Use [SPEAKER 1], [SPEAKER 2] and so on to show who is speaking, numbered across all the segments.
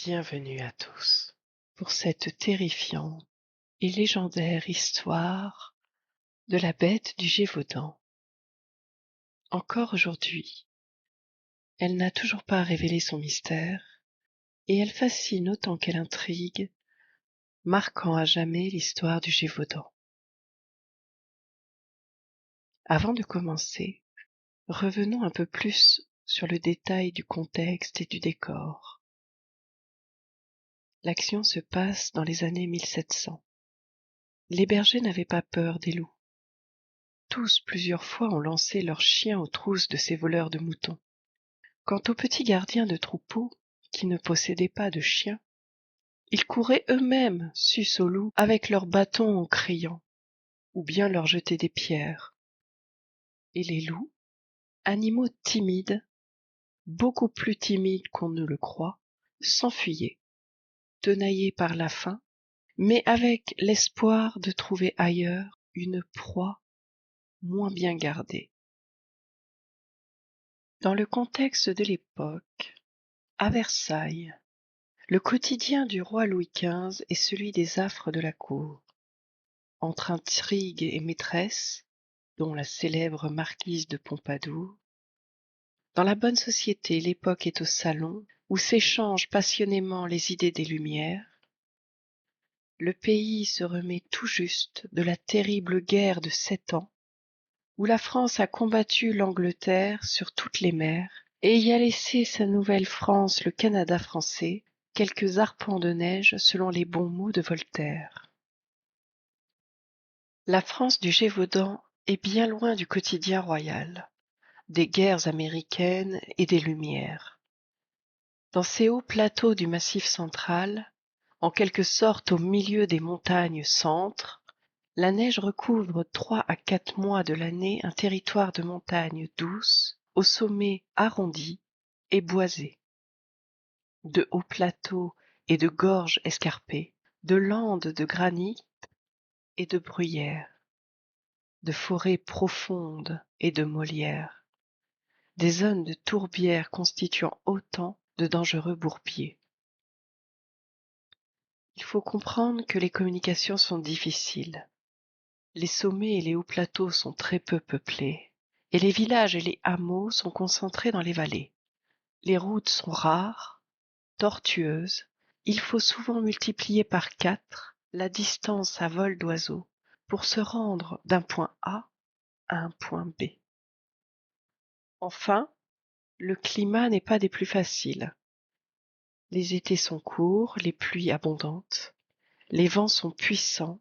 [SPEAKER 1] Bienvenue à tous pour cette terrifiante et légendaire histoire de la bête du Gévaudan. Encore aujourd'hui, elle n'a toujours pas révélé son mystère et elle fascine autant qu'elle intrigue, marquant à jamais l'histoire du Gévaudan. Avant de commencer, revenons un peu plus sur le détail du contexte et du décor. L'action se passe dans les années 1700. Les bergers n'avaient pas peur des loups. Tous plusieurs fois ont lancé leurs chiens aux trousses de ces voleurs de moutons. Quant aux petits gardiens de troupeaux, qui ne possédaient pas de chiens, ils couraient eux-mêmes sus aux loups avec leurs bâtons en criant, ou bien leur jetaient des pierres. Et les loups, animaux timides, beaucoup plus timides qu'on ne le croit, s'enfuyaient, tenaillés par la faim, mais avec l'espoir de trouver ailleurs une proie moins bien gardée. Dans le contexte de l'époque, à Versailles, le quotidien du roi Louis XV est celui des affres de la cour. Entre intrigues et maîtresses, dont la célèbre marquise de Pompadour, dans la bonne société, l'époque est au salon, où s'échangent passionnément les idées des Lumières. Le pays se remet tout juste de la terrible guerre de 7 ans, où la France a combattu l'Angleterre sur toutes les mers et y a laissé sa nouvelle France, le Canada français, quelques arpents de neige selon les bons mots de Voltaire. La France du Gévaudan est bien loin du quotidien royal, des guerres américaines et des Lumières. Dans ces hauts plateaux du Massif central, en quelque sorte au milieu des montagnes centres, la neige recouvre 3 à 4 mois de l'année un territoire de montagnes douces, au sommet arrondi et boisé. De hauts plateaux et de gorges escarpées, de landes de granit et de bruyères, de forêts profondes et de molières, des zones de tourbières constituant autant de dangereux bourbiers. Il faut comprendre que les communications sont difficiles. Les sommets et les hauts plateaux sont très peu peuplés, et les villages et les hameaux sont concentrés dans les vallées. Les routes sont rares, tortueuses, il faut souvent multiplier par 4 la distance à vol d'oiseau pour se rendre d'un point A à un point B. Enfin, le climat n'est pas des plus faciles. Les étés sont courts, les pluies abondantes, les vents sont puissants,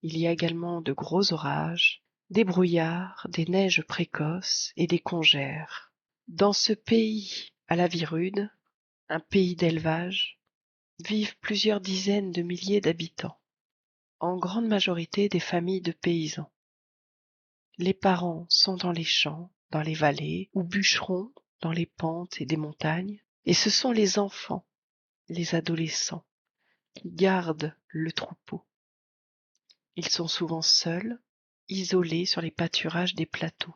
[SPEAKER 1] il y a également de gros orages, des brouillards, des neiges précoces et des congères. Dans ce pays à la vie rude, un pays d'élevage, vivent plusieurs dizaines de milliers d'habitants, en grande majorité des familles de paysans. Les parents sont dans les champs, dans les vallées, ou bûcherons dans les pentes et des montagnes, et ce sont les enfants, les adolescents, qui gardent le troupeau. Ils sont souvent seuls, isolés sur les pâturages des plateaux.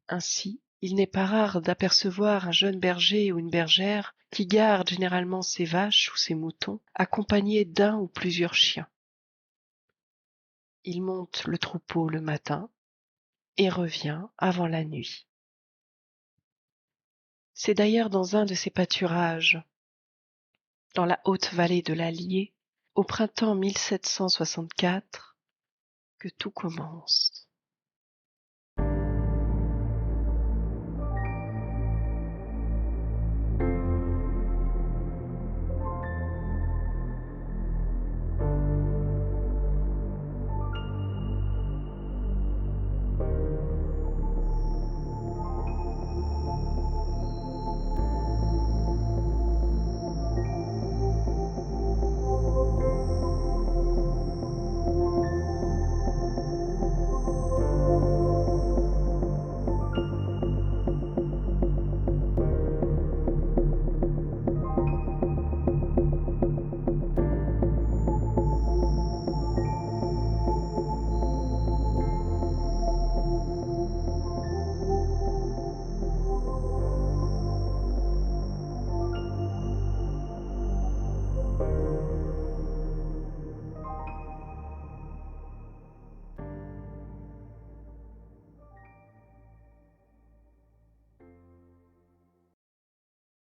[SPEAKER 1] Ainsi, il n'est pas rare d'apercevoir un jeune berger ou une bergère qui garde généralement ses vaches ou ses moutons, accompagné d'un ou plusieurs chiens. Il monte le troupeau le matin et revient avant la nuit. C'est d'ailleurs dans un de ces pâturages, dans la haute vallée de l'Allier, au printemps 1764, que tout commence.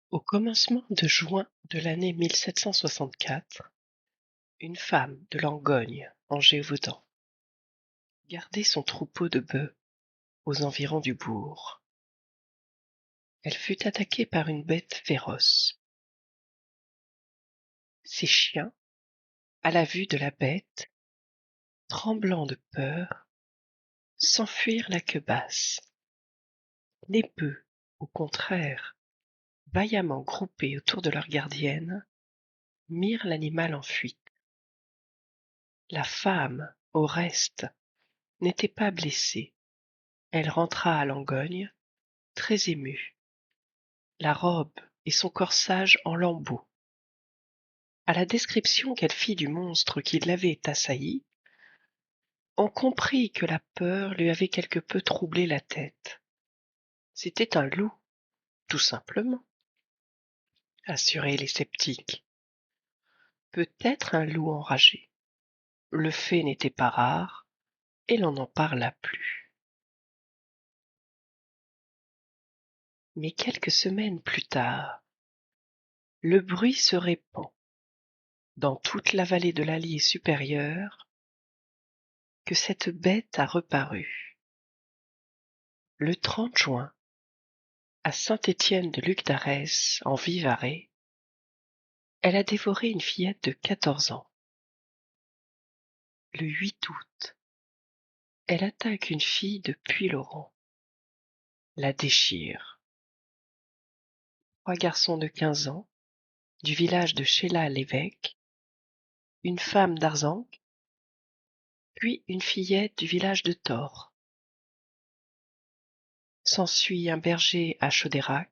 [SPEAKER 1] Au commencement de juin de l'année 1764, une femme de Langogne, en Gévaudan, gardait son troupeau de bœufs aux environs du bourg. Elle fut attaquée par une bête féroce. Ses chiens, à la vue de la bête, tremblants de peur, s'enfuirent la queue basse. Les bœufs, au contraire, vaillamment groupés autour de leur gardienne, mirent l'animal en fuite. La femme, au reste, n'était pas blessée. Elle rentra à Langogne, très émue, la robe et son corsage en lambeaux. À la description qu'elle fit du monstre qui l'avait assaillie, on comprit que la peur lui avait quelque peu troublé la tête. C'était un loup, tout simplement, assuraient les sceptiques. Peut-être un loup enragé. Le fait n'était pas rare, et l'on n'en parla plus. Mais quelques semaines plus tard, le bruit se répand dans toute la vallée de l'Allier supérieur que cette bête a reparu. Le 30 juin, à Saint-Étienne-de-Lugdarès, en Vivarais, elle a dévoré une fillette de 14 ans. Le 8 août, elle attaque une fille de Puylaurens, la déchire. 3 garçons de 15 ans, du village de Chélat-l'Évêque, une femme d'Arzanc, puis une fillette du village de Thore. S'ensuit un berger à Chaudérac.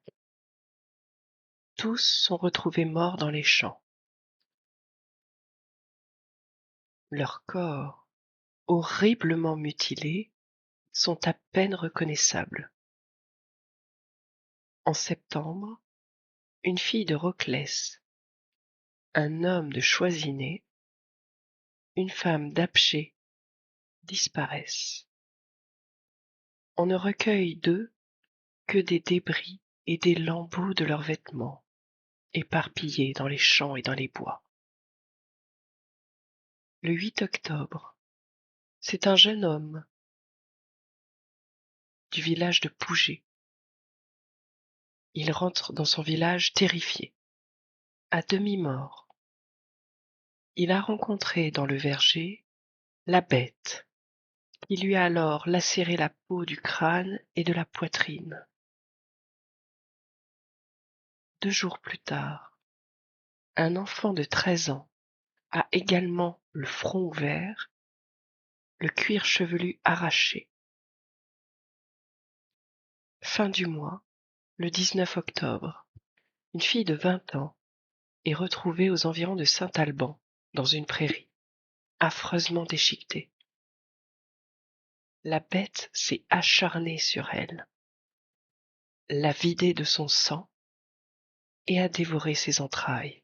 [SPEAKER 1] Tous sont retrouvés morts dans les champs. Leurs corps, horriblement mutilés, sont à peine reconnaissables. En septembre, une fille de Roclès, un homme de Choisinet, une femme d'Apcher disparaissent. On ne recueille d'eux que des débris et des lambeaux de leurs vêtements, éparpillés dans les champs et dans les bois. Le 8 octobre, c'est un jeune homme du village de Pouget. Il rentre dans son village terrifié, à demi-mort. Il a rencontré dans le verger la bête, qui lui a alors lacéré la peau du crâne et de la poitrine. 2 jours plus tard, un enfant de 13 ans a également le front ouvert, le cuir chevelu arraché. Fin du mois, le 19 octobre, une fille de 20 ans est retrouvée aux environs de Saint-Alban, dans une prairie, affreusement déchiquetée. La bête s'est acharnée sur elle, l'a vidée de son sang et a dévoré ses entrailles.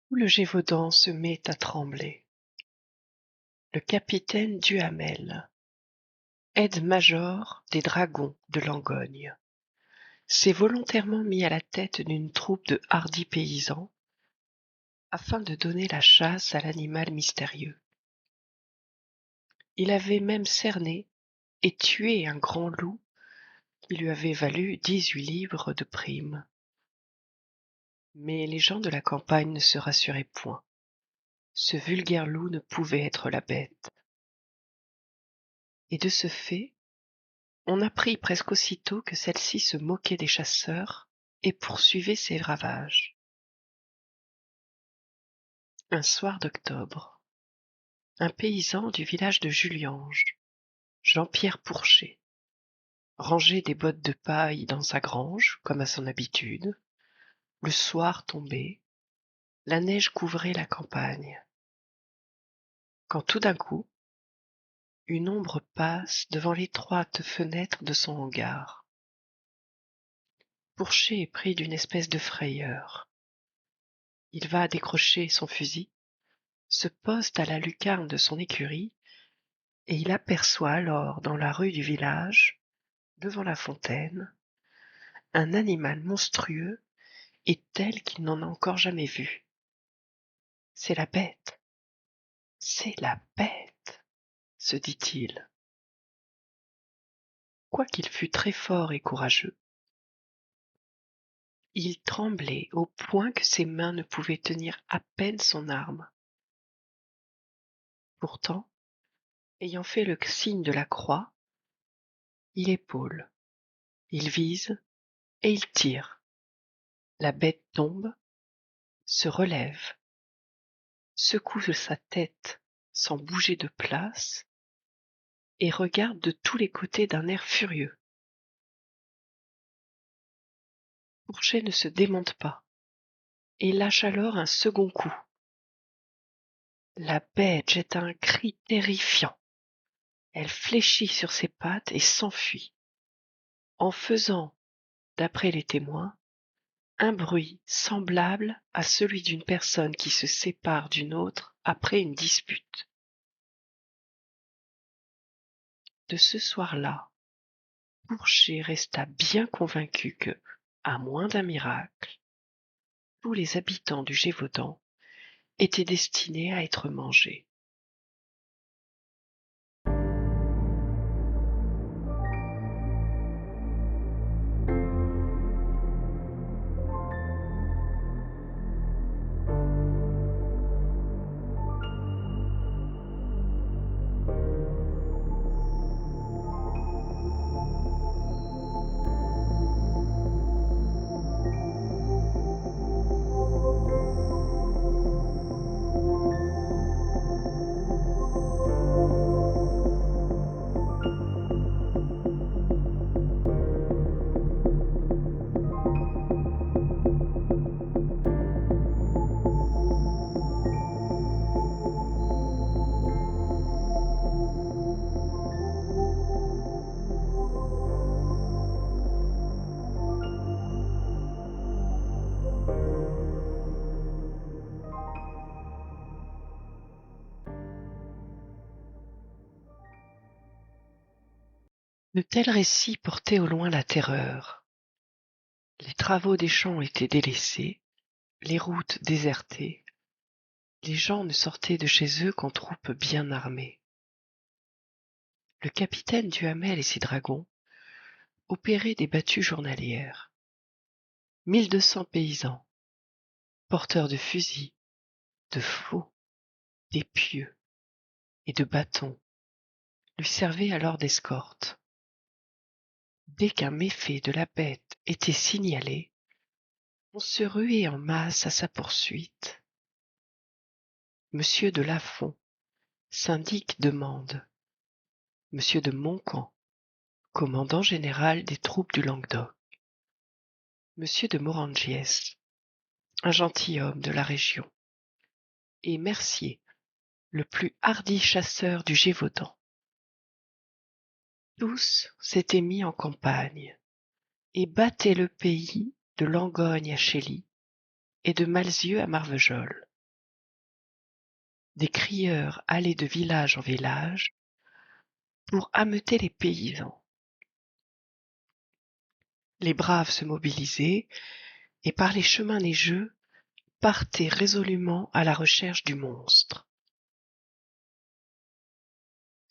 [SPEAKER 1] Tout le Gévaudan se met à trembler. Le capitaine Duhamel, aide-major des dragons de Langogne, s'est volontairement mis à la tête d'une troupe de hardis paysans afin de donner la chasse à l'animal mystérieux. Il avait même cerné et tué un grand loup qui lui avait valu 18 livres de prime. Mais les gens de la campagne ne se rassuraient point. Ce vulgaire loup ne pouvait être la bête. Et de ce fait, on apprit presque aussitôt que celle-ci se moquait des chasseurs et poursuivait ses ravages. Un soir d'octobre, un paysan du village de Juliange, Jean-Pierre Pourchet, rangeait des bottes de paille dans sa grange, comme à son habitude. Le soir tombait, la neige couvrait la campagne. Quand tout d'un coup, une ombre passe devant l'étroite fenêtre de son hangar. Pourchet est pris d'une espèce de frayeur. Il va décrocher son fusil, se poste à la lucarne de son écurie, et il aperçoit alors dans la rue du village, devant la fontaine, un animal monstrueux et tel qu'il n'en a encore jamais vu. C'est la bête, c'est la bête, se dit-il. Quoiqu'il fût très fort et courageux, il tremblait au point que ses mains ne pouvaient tenir à peine son arme. Pourtant, ayant fait le signe de la croix, il épaule, il vise et il tire. La bête tombe, se relève, secoue sa tête sans bouger de place et regarde de tous les côtés d'un air furieux. Pourchet ne se démonte pas et lâche alors un second coup. La bête jette un cri terrifiant. Elle fléchit sur ses pattes et s'enfuit, en faisant, d'après les témoins, un bruit semblable à celui d'une personne qui se sépare d'une autre après une dispute. De ce soir-là, Pourchet resta bien convaincu que, à moins d'un miracle, tous les habitants du Gévaudan étaient destinés à être mangés. De tels récits portaient au loin la terreur. Les travaux des champs étaient délaissés, les routes désertées. Les gens ne sortaient de chez eux qu'en troupes bien armées. Le capitaine Duhamel et ses dragons opéraient des battues journalières. 1200 paysans, porteurs de fusils, de faux, d'épieux et de bâtons, lui servaient alors d'escorte. Dès qu'un méfait de la bête était signalé, on se ruait en masse à sa poursuite. Monsieur de Lafont, syndic de Mende, Monsieur de Montcamp, commandant général des troupes du Languedoc, Monsieur de Morangiès, un gentilhomme de la région, et Mercier, le plus hardi chasseur du Gévaudan. Tous s'étaient mis en campagne et battaient le pays de Langogne à Chély et de Malzieu à Marvejols. Des crieurs allaient de village en village pour ameuter les paysans. Les braves se mobilisaient et par les chemins neigeux partaient résolument à la recherche du monstre.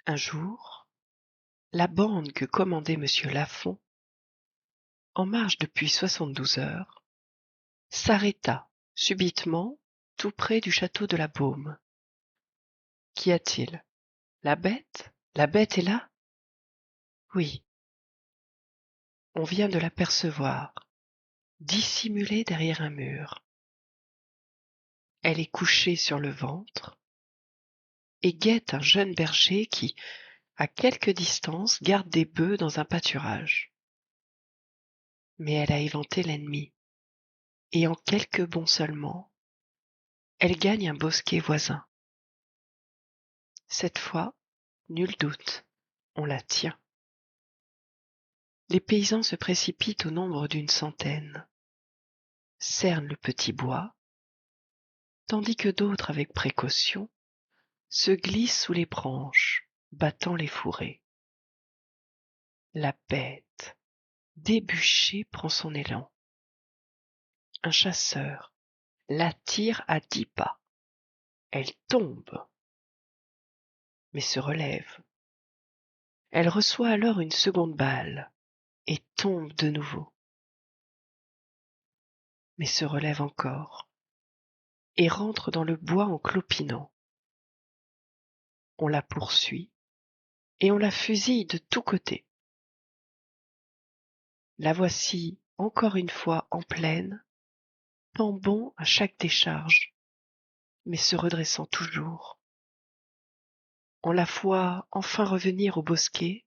[SPEAKER 1] Un jour, la bande que commandait Monsieur Lafond, en marche depuis 72 heures, s'arrêta subitement tout près du château de la Baume. Qu'y a-t-il? La bête? La bête est là? Oui, on vient de l'apercevoir, dissimulée derrière un mur. Elle est couchée sur le ventre et guette un jeune berger qui, à quelque distance, garde des bœufs dans un pâturage. Mais elle a éventé l'ennemi, et en quelques bonds seulement, elle gagne un bosquet voisin. Cette fois, nul doute, on la tient. Les paysans se précipitent au nombre d'une centaine, cernent le petit bois, tandis que d'autres, avec précaution, se glissent sous les branches, battant les fourrés. La bête, débûchée, prend son élan. Un chasseur la tire à 10 pas. Elle tombe, mais se relève. Elle reçoit alors une seconde balle et tombe de nouveau, mais se relève encore et rentre dans le bois en clopinant. On la poursuit et on la fusille de tous côtés. La voici encore une fois en plaine, tombant à chaque décharge, mais se redressant toujours. On la voit enfin revenir au bosquet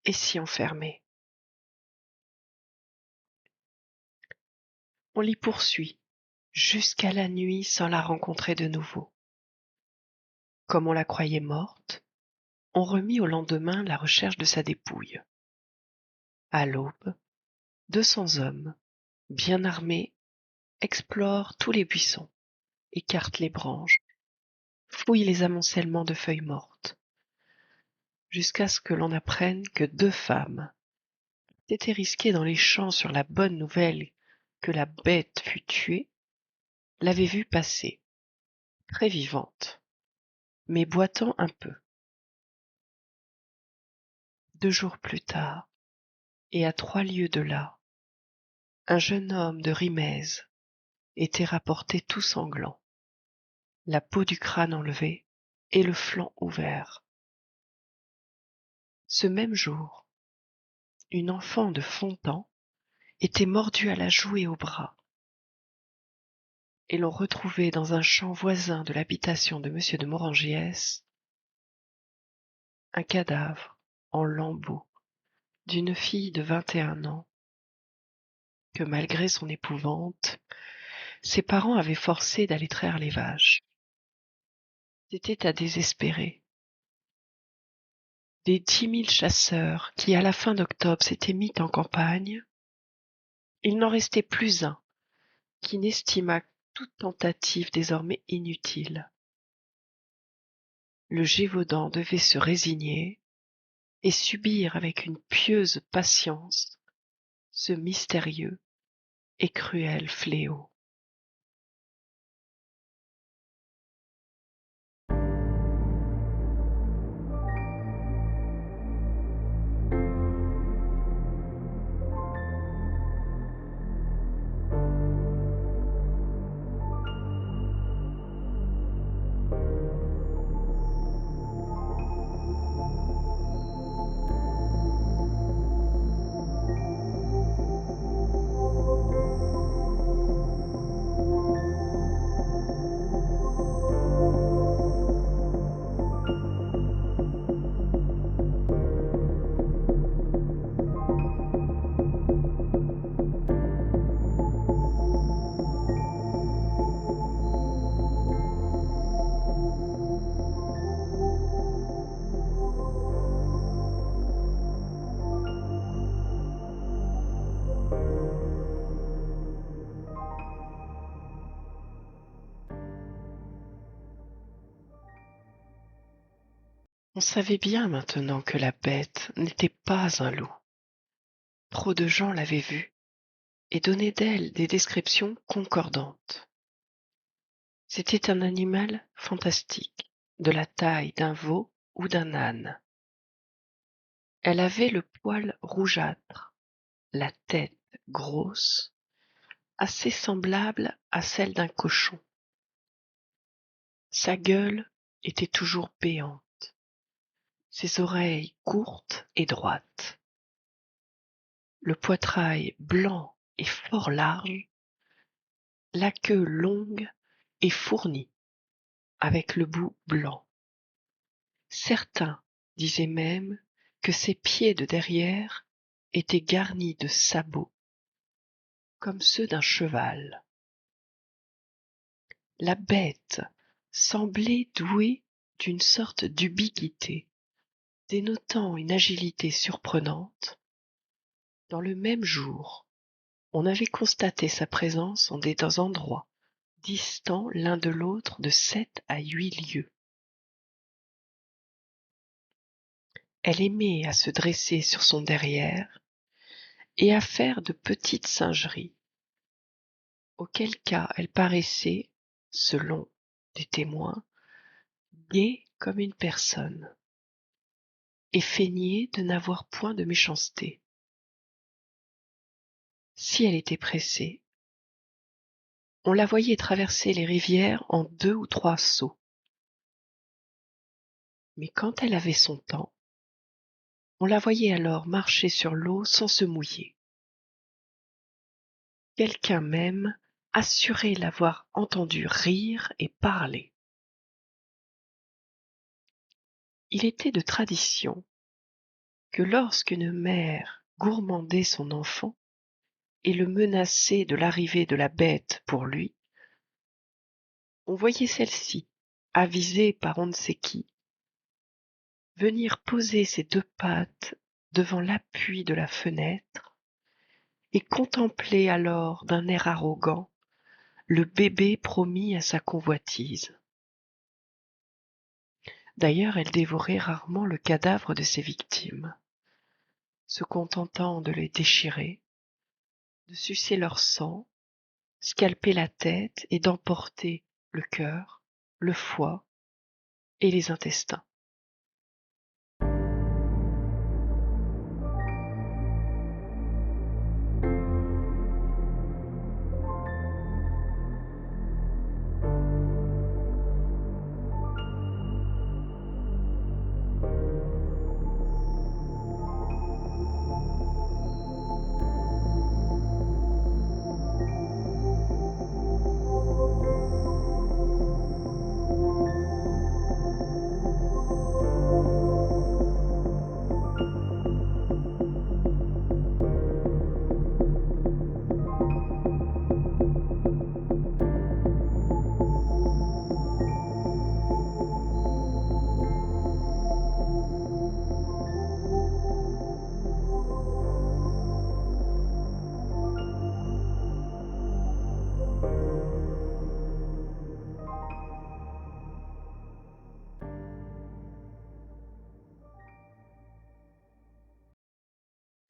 [SPEAKER 1] et s'y enfermer. On l'y poursuit jusqu'à la nuit sans la rencontrer de nouveau. Comme on la croyait morte, on remit au lendemain la recherche de sa dépouille. À l'aube, 200 hommes, bien armés, explorent tous les buissons, écartent les branches, fouillent les amoncellements de feuilles mortes, jusqu'à ce que l'on apprenne que 2 femmes s'étaient risquées dans les champs sur la bonne nouvelle que la bête fut tuée, l'avaient vue passer, très vivante, mais boitant un peu. 2 jours plus tard, et à 3 lieues de là, un jeune homme de Rimez était rapporté tout sanglant, la peau du crâne enlevée et le flanc ouvert. Ce même jour, une enfant de Fontan était mordue à la joue et au bras, et l'on retrouvait dans un champ voisin de l'habitation de Monsieur de Morangiès un cadavre en lambeaux d'une fille de 21 ans que, malgré son épouvante, ses parents avaient forcé d'aller traire les vaches. C'était à désespérer. Des 10 000 chasseurs qui, à la fin d'octobre, s'étaient mis en campagne, il n'en restait plus un qui n'estimât toute tentative désormais inutile. Le Gévaudan devait se résigner et subir avec une pieuse patience ce mystérieux et cruel fléau. On savait bien maintenant que la bête n'était pas un loup. Trop de gens l'avaient vue et donnaient d'elle des descriptions concordantes. C'était un animal fantastique, de la taille d'un veau ou d'un âne. Elle avait le poil rougeâtre, la tête grosse, assez semblable à celle d'un cochon. Sa gueule était toujours béante, ses oreilles courtes et droites, le poitrail blanc et fort large, la queue longue et fournie, avec le bout blanc. Certains disaient même que ses pieds de derrière étaient garnis de sabots, comme ceux d'un cheval. La bête semblait douée d'une sorte d'ubiquité, dénotant une agilité surprenante. Dans le même jour, on avait constaté sa présence en des endroits distants l'un de l'autre de 7 à 8 lieues. Elle aimait à se dresser sur son derrière et à faire de petites singeries, auquel cas elle paraissait, selon des témoins, gaie comme une personne, et feignait de n'avoir point de méchanceté. Si elle était pressée, on la voyait traverser les rivières en 2 ou 3 sauts. Mais quand elle avait son temps, on la voyait alors marcher sur l'eau sans se mouiller. Quelqu'un même assurait l'avoir entendue rire et parler. Il était de tradition que lorsqu'une mère gourmandait son enfant et le menaçait de l'arrivée de la bête pour lui, on voyait celle-ci, avisée par on ne sait qui, venir poser ses 2 pattes devant l'appui de la fenêtre et contempler alors d'un air arrogant le bébé promis à sa convoitise. D'ailleurs, elle dévorait rarement le cadavre de ses victimes, se contentant de les déchirer, de sucer leur sang, scalper la tête et d'emporter le cœur, le foie et les intestins.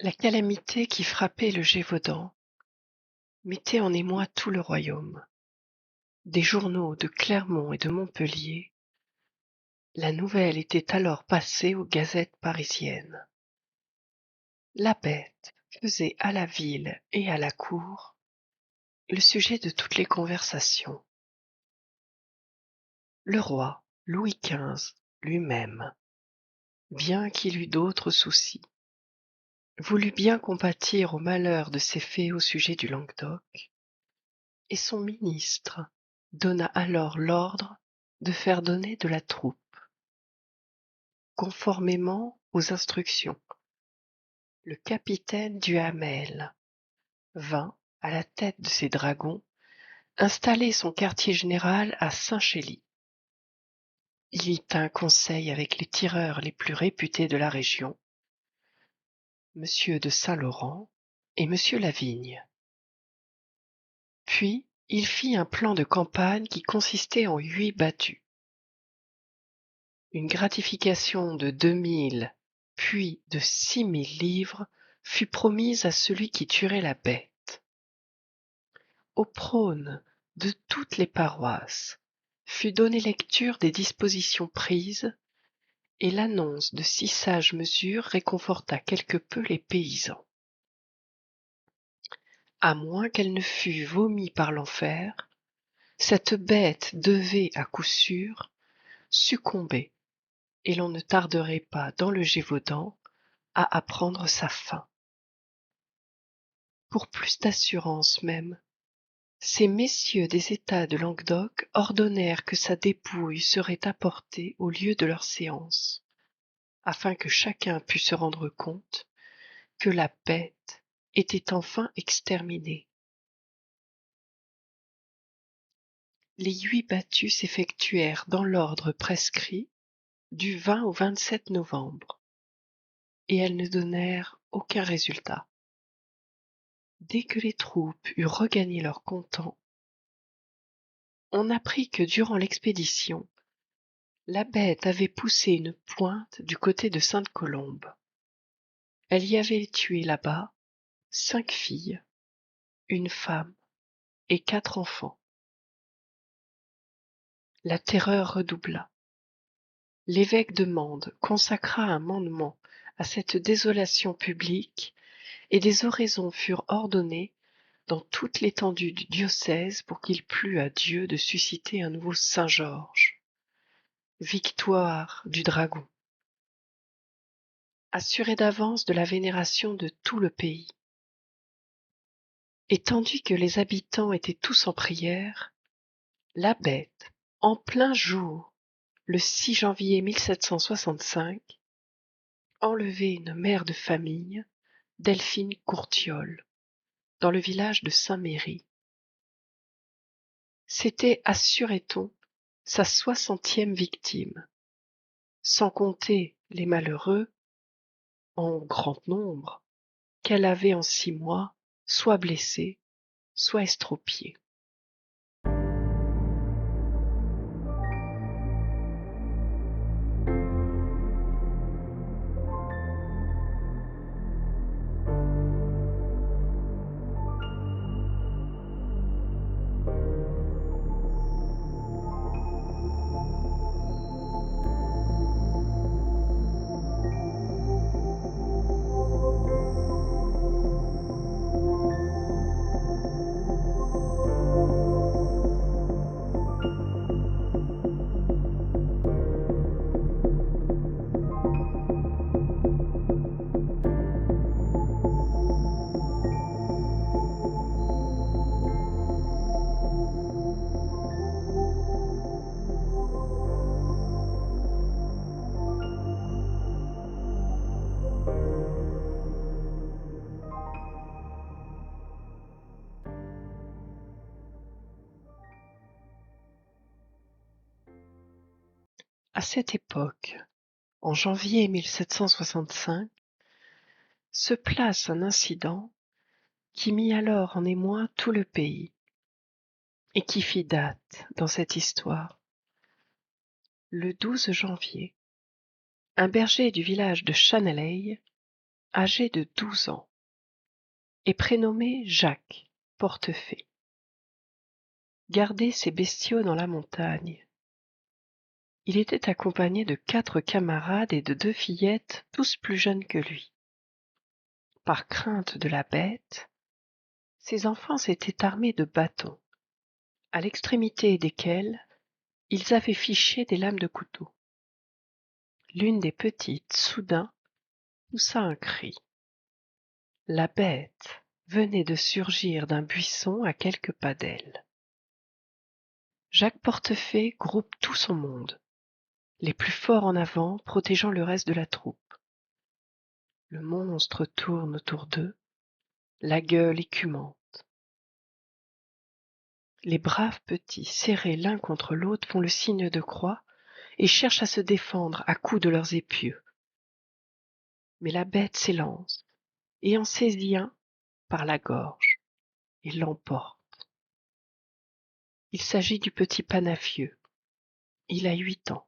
[SPEAKER 1] La calamité qui frappait le Gévaudan mettait en émoi tout le royaume. Des journaux de Clermont et de Montpellier, la nouvelle était alors passée aux gazettes parisiennes. La bête faisait à la ville et à la cour le sujet de toutes les conversations. Le roi Louis XV lui-même, bien qu'il eût d'autres soucis, voulut bien compatir au malheur de ces faits au sujet du Languedoc, et son ministre donna alors l'ordre de faire donner de la troupe. Conformément aux instructions, le capitaine Duhamel vint, à la tête de ses dragons, installer son quartier général à Saint-Chély. Il y tint conseil avec les tireurs les plus réputés de la région, M. de Saint-Laurent et M. Lavigne. Puis il fit un plan de campagne qui consistait en 8 battues. Une gratification de 2000 puis de 6000 livres fut promise à celui qui tuerait la bête. Au prône de toutes les paroisses fut donnée lecture des dispositions prises et l'annonce de si sages mesures réconforta quelque peu les paysans. À moins qu'elle ne fût vomie par l'enfer, cette bête devait, à coup sûr, succomber, et l'on ne tarderait pas dans le Gévaudan à apprendre sa fin. Pour plus d'assurance même, ces messieurs des États de Languedoc ordonnèrent que sa dépouille serait apportée au lieu de leur séance, afin que chacun pût se rendre compte que la bête était enfin exterminée. Les 8 battues s'effectuèrent dans l'ordre prescrit du 20 au 27 novembre, et elles ne donnèrent aucun résultat. Dès que les troupes eurent regagné leur content, on apprit que durant l'expédition, la bête avait poussé une pointe du côté de Sainte-Colombe. Elle y avait tué là-bas 5 filles, une femme et 4 enfants. La terreur redoubla. L'évêque de Mende consacra un mandement à cette désolation publique et des oraisons furent ordonnées dans toute l'étendue du diocèse pour qu'il plût à Dieu de susciter un nouveau Saint-Georges. Victoire du dragon. Assuré d'avance de la vénération de tout le pays. Et tandis que les habitants étaient tous en prière, la bête, en plein jour, le 6 janvier 1765, enlevait une mère de famille, Delphine Courtiol, dans le village de Saint-Méry. C'était, assurait-on, sa 60e victime, sans compter les malheureux, en grand nombre, qu'elle avait en 6 mois soit blessés, soit estropiés. À cette époque, en janvier 1765, se place un incident qui mit alors en émoi tout le pays et qui fit date dans cette histoire. Le 12 janvier, un berger du village de Chaneley, âgé de 12 ans, et prénommé Jacques Portefait, gardait ses bestiaux dans la montagne. Il était accompagné de 4 camarades et de 2 fillettes, tous plus jeunes que lui. Par crainte de la bête, ses enfants s'étaient armés de bâtons, à l'extrémité desquels ils avaient fiché des lames de couteau. L'une des petites, soudain, poussa un cri. La bête venait de surgir d'un buisson à quelques pas d'elle. Jacques Portefait groupe tout son monde, les plus forts en avant protégeant le reste de la troupe. Le monstre tourne autour d'eux, la gueule écumante. Les braves petits, serrés l'un contre l'autre, font le signe de croix et cherchent à se défendre à coups de leurs épieux. Mais la bête s'élance et en saisit un par la gorge et l'emporte. Il s'agit du petit Panafieux. Il a 8 ans.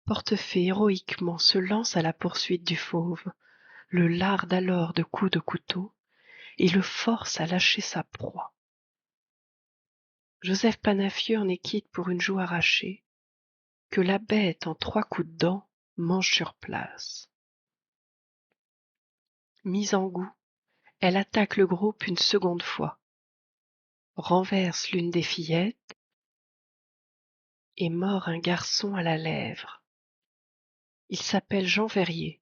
[SPEAKER 1] Portefait héroïquement se lance à la poursuite du fauve, le larde alors de coups de couteau et le force à lâcher sa proie. Joseph Panafieux en est quitte pour une joue arrachée, que la bête en 3 coups de dent mange sur place. Mise en goût, elle attaque le groupe une seconde fois, renverse l'une des fillettes et mord un garçon à la lèvre. Il s'appelle Jean Verrier.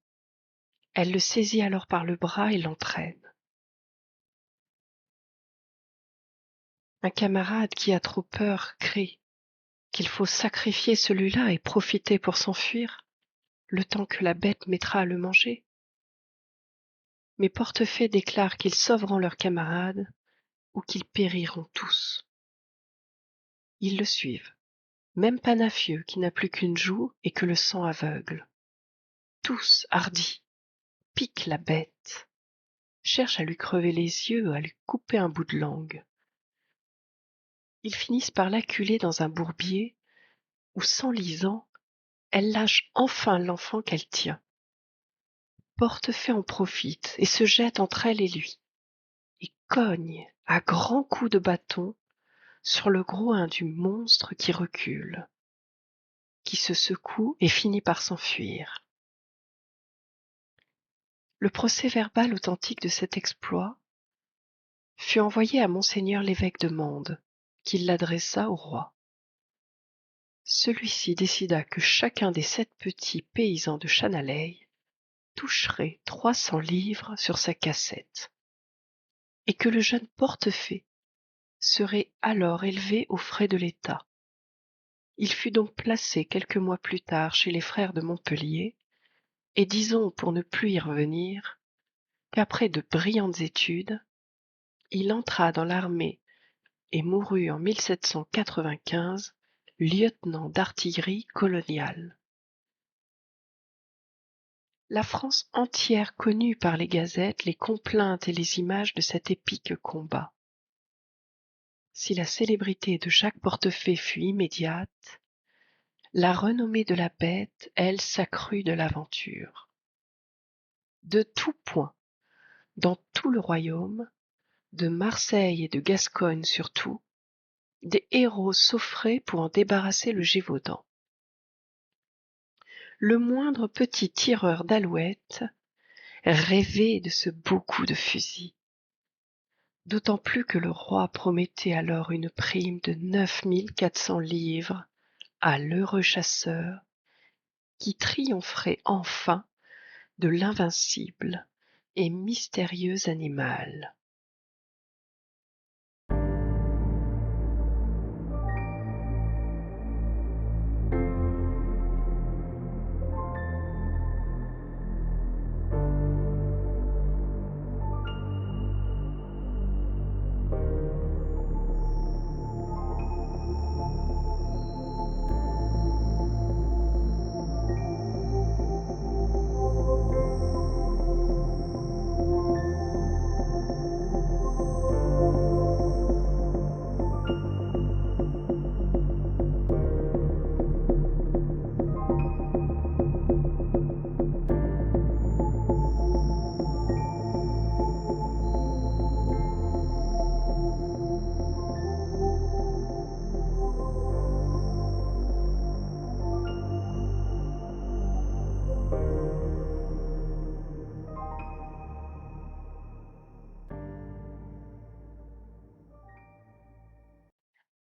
[SPEAKER 1] Elle le saisit alors par le bras et l'entraîne. Un camarade qui a trop peur crie qu'il faut sacrifier celui-là et profiter pour s'enfuir, le temps que la bête mettra à le manger. Mais Portefaix déclare qu'ils sauveront leurs camarades ou qu'ils périront tous. Ils le suivent, même Panafieux qui n'a plus qu'une joue et que le sang aveugle. Tous, hardis, piquent la bête, cherchent à lui crever les yeux, à lui couper un bout de langue. Ils finissent par l'acculer dans un bourbier où, s'enlisant, elle lâche enfin l'enfant qu'elle tient. Portefaix en profite et se jette entre elle et lui, et cogne à grands coups de bâton sur le groin du monstre qui recule, qui se secoue et finit par s'enfuir. Le procès-verbal authentique de cet exploit fut envoyé à monseigneur l'évêque de Mende, qui l'adressa au roi. Celui-ci décida que chacun des 7 petits paysans de Chanaleille toucherait 300 livres sur sa cassette, et que le jeune Portefaix serait alors élevé aux frais de l'État. Il fut donc placé quelques mois plus tard chez les frères de Montpellier, et disons, pour ne plus y revenir, qu'après de brillantes études, il entra dans l'armée et mourut en 1795 lieutenant d'artillerie coloniale. La France entière connut par les gazettes les complaintes et les images de cet épique combat. Si la célébrité de Jacques Portefaix fut immédiate, la renommée de la bête, elle, s'accrut de l'aventure. De tout point, dans tout le royaume, de Marseille et de Gascogne surtout, des héros s'offraient pour en débarrasser le Gévaudan. Le moindre petit tireur d'alouettes rêvait de ce beau coup de fusil, d'autant plus que le roi promettait alors une prime de 9400 livres à l'heureux chasseur qui triompherait enfin de l'invincible et mystérieux animal.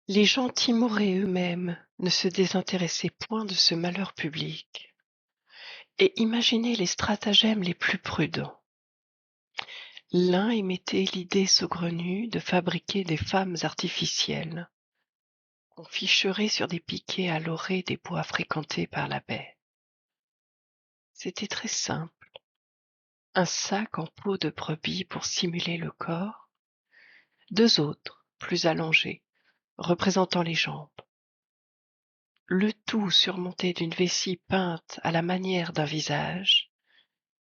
[SPEAKER 1] Les gens timorés eux-mêmes ne se désintéressaient point de ce malheur public, et imaginaient les stratagèmes les plus prudents. L'un émettait l'idée saugrenue de fabriquer des femmes artificielles, qu'on ficherait sur des piquets à l'orée des bois fréquentés par la baie. C'était très simple. Un sac en peau de brebis pour simuler le corps, 2 autres, plus allongés, représentant les jambes. Le tout surmonté d'une vessie peinte à la manière d'un visage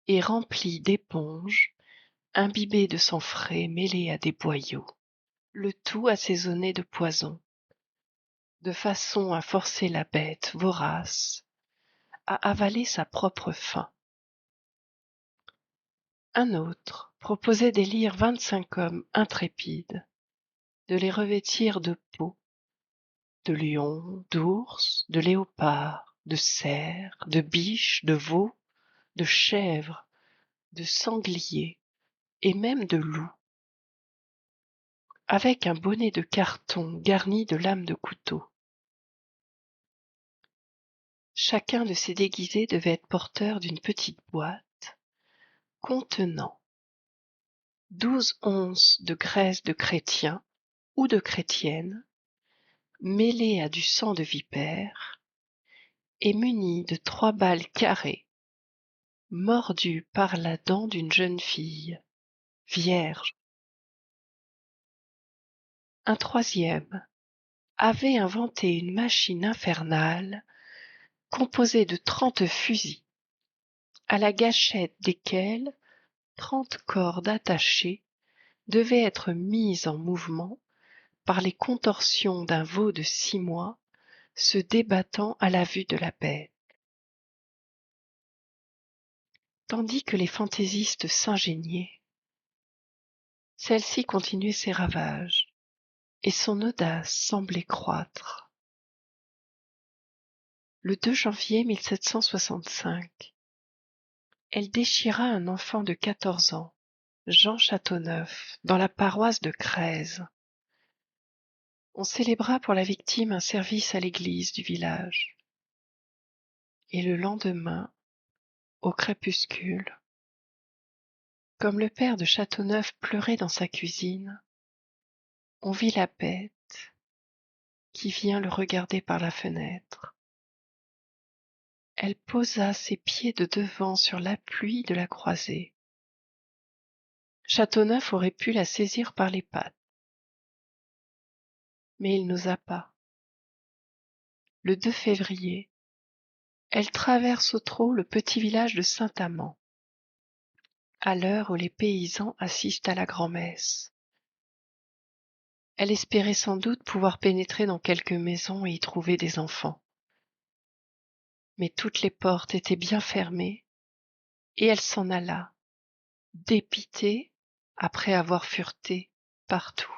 [SPEAKER 1] et remplie d'éponges imbibées de sang frais mêlé à des boyaux. Le tout assaisonné de poison, de façon à forcer la bête vorace à avaler sa propre faim. Un autre proposait d'élire 25 hommes intrépides, de les revêtir de peaux, de lions, d'ours, de léopards, de cerfs, de biches, de veaux, de chèvres, de sangliers et même de loups, avec un bonnet de carton garni de lames de couteau. Chacun de ces déguisés devait être porteur d'une petite boîte contenant 12 onces de graisse de chrétien ou de chrétienne, mêlée à du sang de vipère, et munie de 3 balles carrées, mordues par la dent d'une jeune fille, vierge. Un troisième avait inventé une machine infernale composée de 30 fusils, à la gâchette desquels 30 cordes attachées devaient être mises en mouvement par les contorsions d'un veau de 6 mois se débattant à la vue de la bête. Tandis que les fantaisistes s'ingéniaient, celle-ci continuait ses ravages, et son audace semblait croître. Le 2 janvier 1765, elle déchira un enfant de 14 ans, Jean Châteauneuf, dans la paroisse de Crèze. On célébra pour la victime un service à l'église du village. Et le lendemain, au crépuscule, comme le père de Châteauneuf pleurait dans sa cuisine, on vit la bête qui vient le regarder par la fenêtre. Elle posa ses pieds de devant sur l'appui de la croisée. Châteauneuf aurait pu la saisir par les pattes, mais il n'osa pas. Le 2 février, elle traverse au trot le petit village de Saint-Amand, à l'heure où les paysans assistent à la grand-messe. Elle espérait sans doute pouvoir pénétrer dans quelques maisons et y trouver des enfants. Mais toutes les portes étaient bien fermées, et elle s'en alla, dépitée, après avoir fureté partout.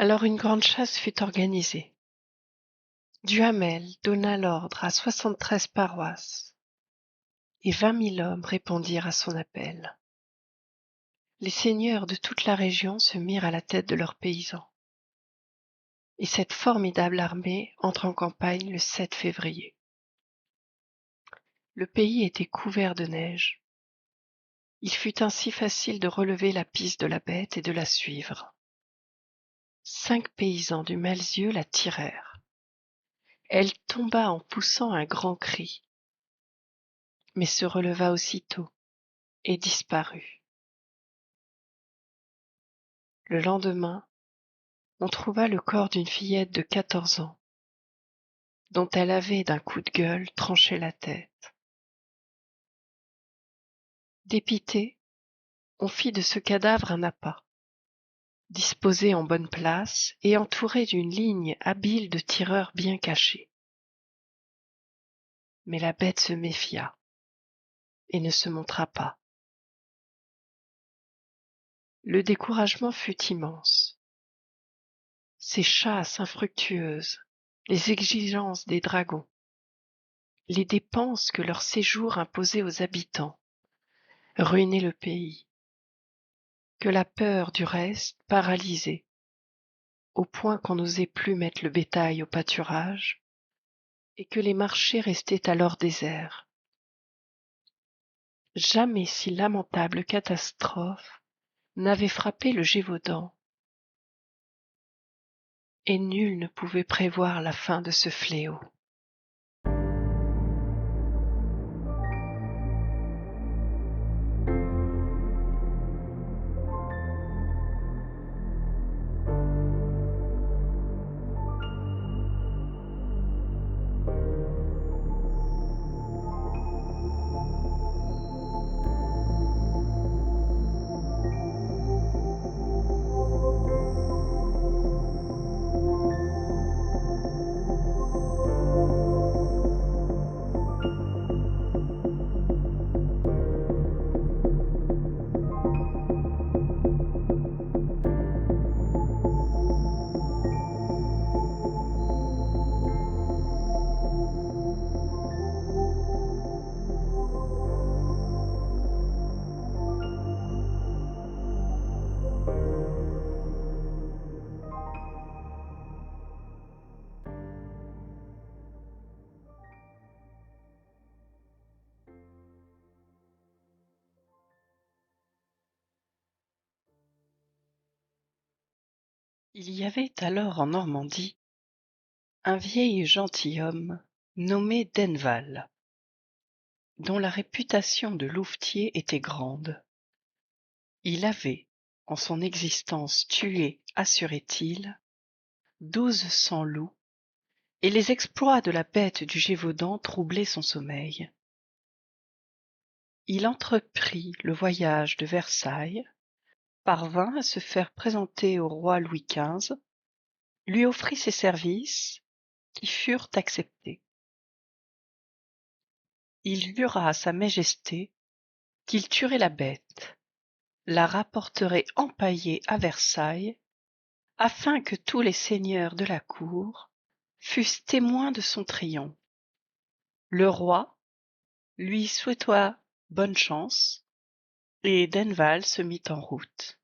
[SPEAKER 1] Alors une grande chasse fut organisée. Duhamel donna l'ordre à 73 paroisses, et 20 000 hommes répondirent à son appel. Les seigneurs de toute la région se mirent à la tête de leurs paysans. Et cette formidable armée entre en campagne le 7 février. Le pays était couvert de neige. Il fut ainsi facile de relever la piste de la bête et de la suivre. 5 paysans du Malzieu la tirèrent. Elle tomba en poussant un grand cri, mais se releva aussitôt et disparut. Le lendemain, on trouva le corps d'une fillette de 14 ans, dont elle avait d'un coup de gueule tranché la tête. Dépité, on fit de ce cadavre un appât, disposé en bonne place et entouré d'une ligne habile de tireurs bien cachés. Mais la bête se méfia et ne se montra pas. Le découragement fut immense. Ces chasses infructueuses, les exigences des dragons, les dépenses que leur séjour imposait aux habitants, ruinaient le pays, que la peur du reste paralysait, au point qu'on n'osait plus mettre le bétail au pâturage, et que les marchés restaient alors déserts. Jamais si lamentable catastrophe n'avait frappé le Gévaudan, et nul ne pouvait prévoir la fin de ce fléau. Il y avait alors en Normandie un vieil gentilhomme nommé Denval, dont la réputation de louvetier était grande. Il avait, en son existence, tué, assurait-il, 1200 loups, et les exploits de la bête du Gévaudan troublaient son sommeil. Il entreprit le voyage de Versailles, parvint à se faire présenter au roi Louis XV, lui offrit ses services, qui furent acceptés. Il jura à sa majesté qu'il tuerait la bête, la rapporterait empaillée à Versailles, afin que tous les seigneurs de la cour fussent témoins de son triomphe. Le roi lui souhaita bonne chance, et Denval se mit en route.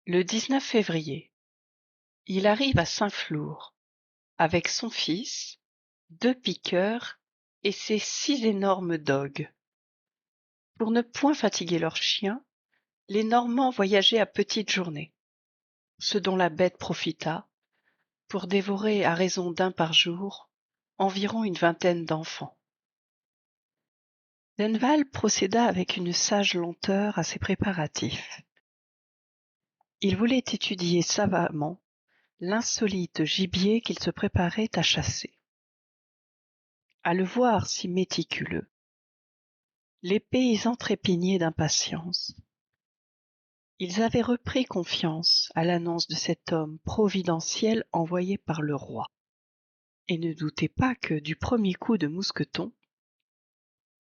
[SPEAKER 1] Le 19 février, il arrive à Saint-Flour, avec son fils, 2 piqueurs et ses 6 énormes dogues. Pour ne point fatiguer leurs chiens, les Normands voyageaient à petites journées, ce dont la bête profita pour dévorer à raison d'un par jour environ une vingtaine d'enfants. Denval procéda avec une sage lenteur à ses préparatifs. Il voulait étudier savamment l'insolite gibier qu'il se préparait à chasser. À le voir si méticuleux, les paysans trépignaient d'impatience. Ils avaient repris confiance à l'annonce de cet homme providentiel envoyé par le roi, et ne doutaient pas que, du premier coup de mousqueton,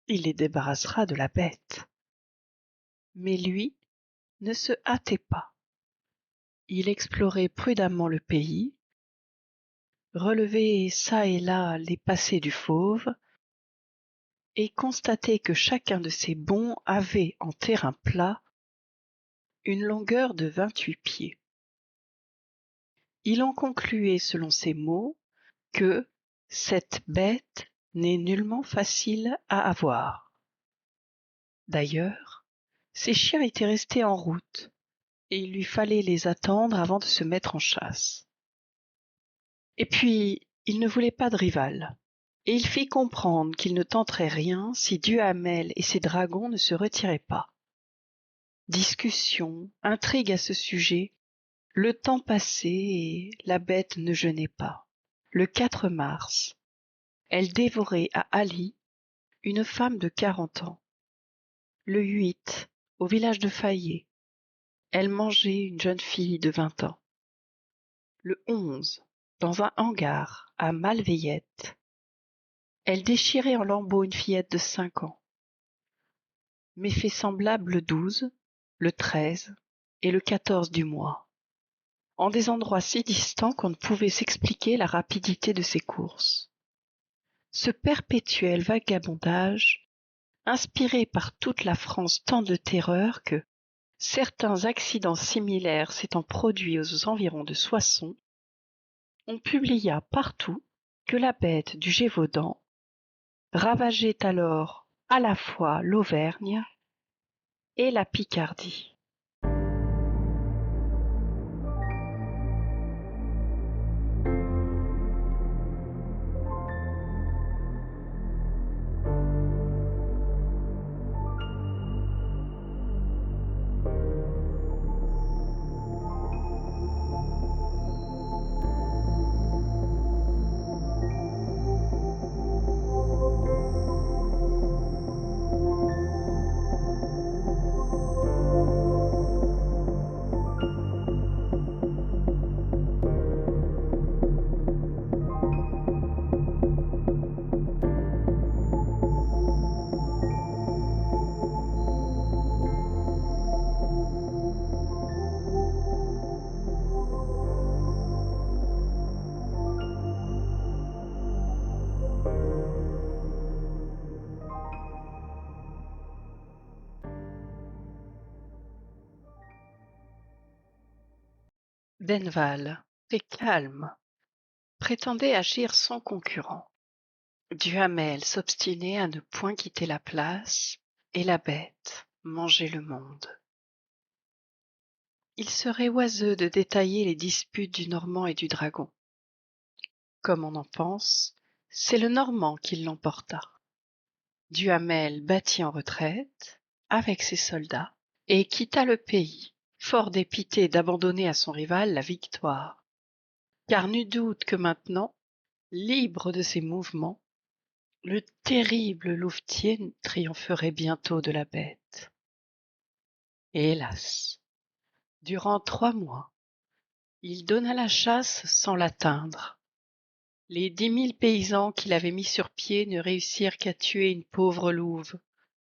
[SPEAKER 1] il les débarrassera de la bête. Mais lui ne se hâtait pas. Il explorait prudemment le pays, relevait çà et là les passés du fauve, et constatait que chacun de ces bonds avait, en terrain plat, une longueur de 28 pieds. Il en concluait, selon ces mots, que cette bête n'est nullement facile à avoir. D'ailleurs, ses chiens étaient restés en route, et il lui fallait les attendre avant de se mettre en chasse. Et puis, il ne voulait pas de rival, et il fit comprendre qu'il ne tenterait rien si Duhamel et ses dragons ne se retiraient pas. Discussions, intrigues à ce sujet, le temps passait et la bête ne jeûnait pas. Le 4 mars, elle dévorait à Ali une femme de 40 ans. Le 8, au village de Fayet, elle mangeait une jeune fille de 20 ans. Le 11, dans un hangar à Malveillette, elle déchirait en lambeaux une fillette de 5 ans. Méfait semblable le 12, le 13 et le 14 du mois, en des endroits si distants qu'on ne pouvait s'expliquer la rapidité de ses courses. Ce perpétuel vagabondage inspirait par toute la France tant de terreur que, certains accidents similaires s'étant produits aux environs de Soissons, on publia partout que la bête du Gévaudan ravageait alors à la fois l'Auvergne et la Picardie. Denval, très calme, prétendait agir sans concurrent. Duhamel s'obstinait à ne point quitter la place, et la bête mangeait le monde. Il serait oiseux de détailler les disputes du Normand et du Dragon. Comme on en pense, c'est le Normand qui l'emporta. Duhamel battit en retraite, avec ses soldats, et quitta le pays, fort dépité d'abandonner à son rival la victoire. Car nul doute que maintenant, libre de ses mouvements, le terrible louvetier triompherait bientôt de la bête. Et hélas, durant 3 mois, il donna la chasse sans l'atteindre. Les 10 000 paysans qu'il avait mis sur pied ne réussirent qu'à tuer une pauvre louve,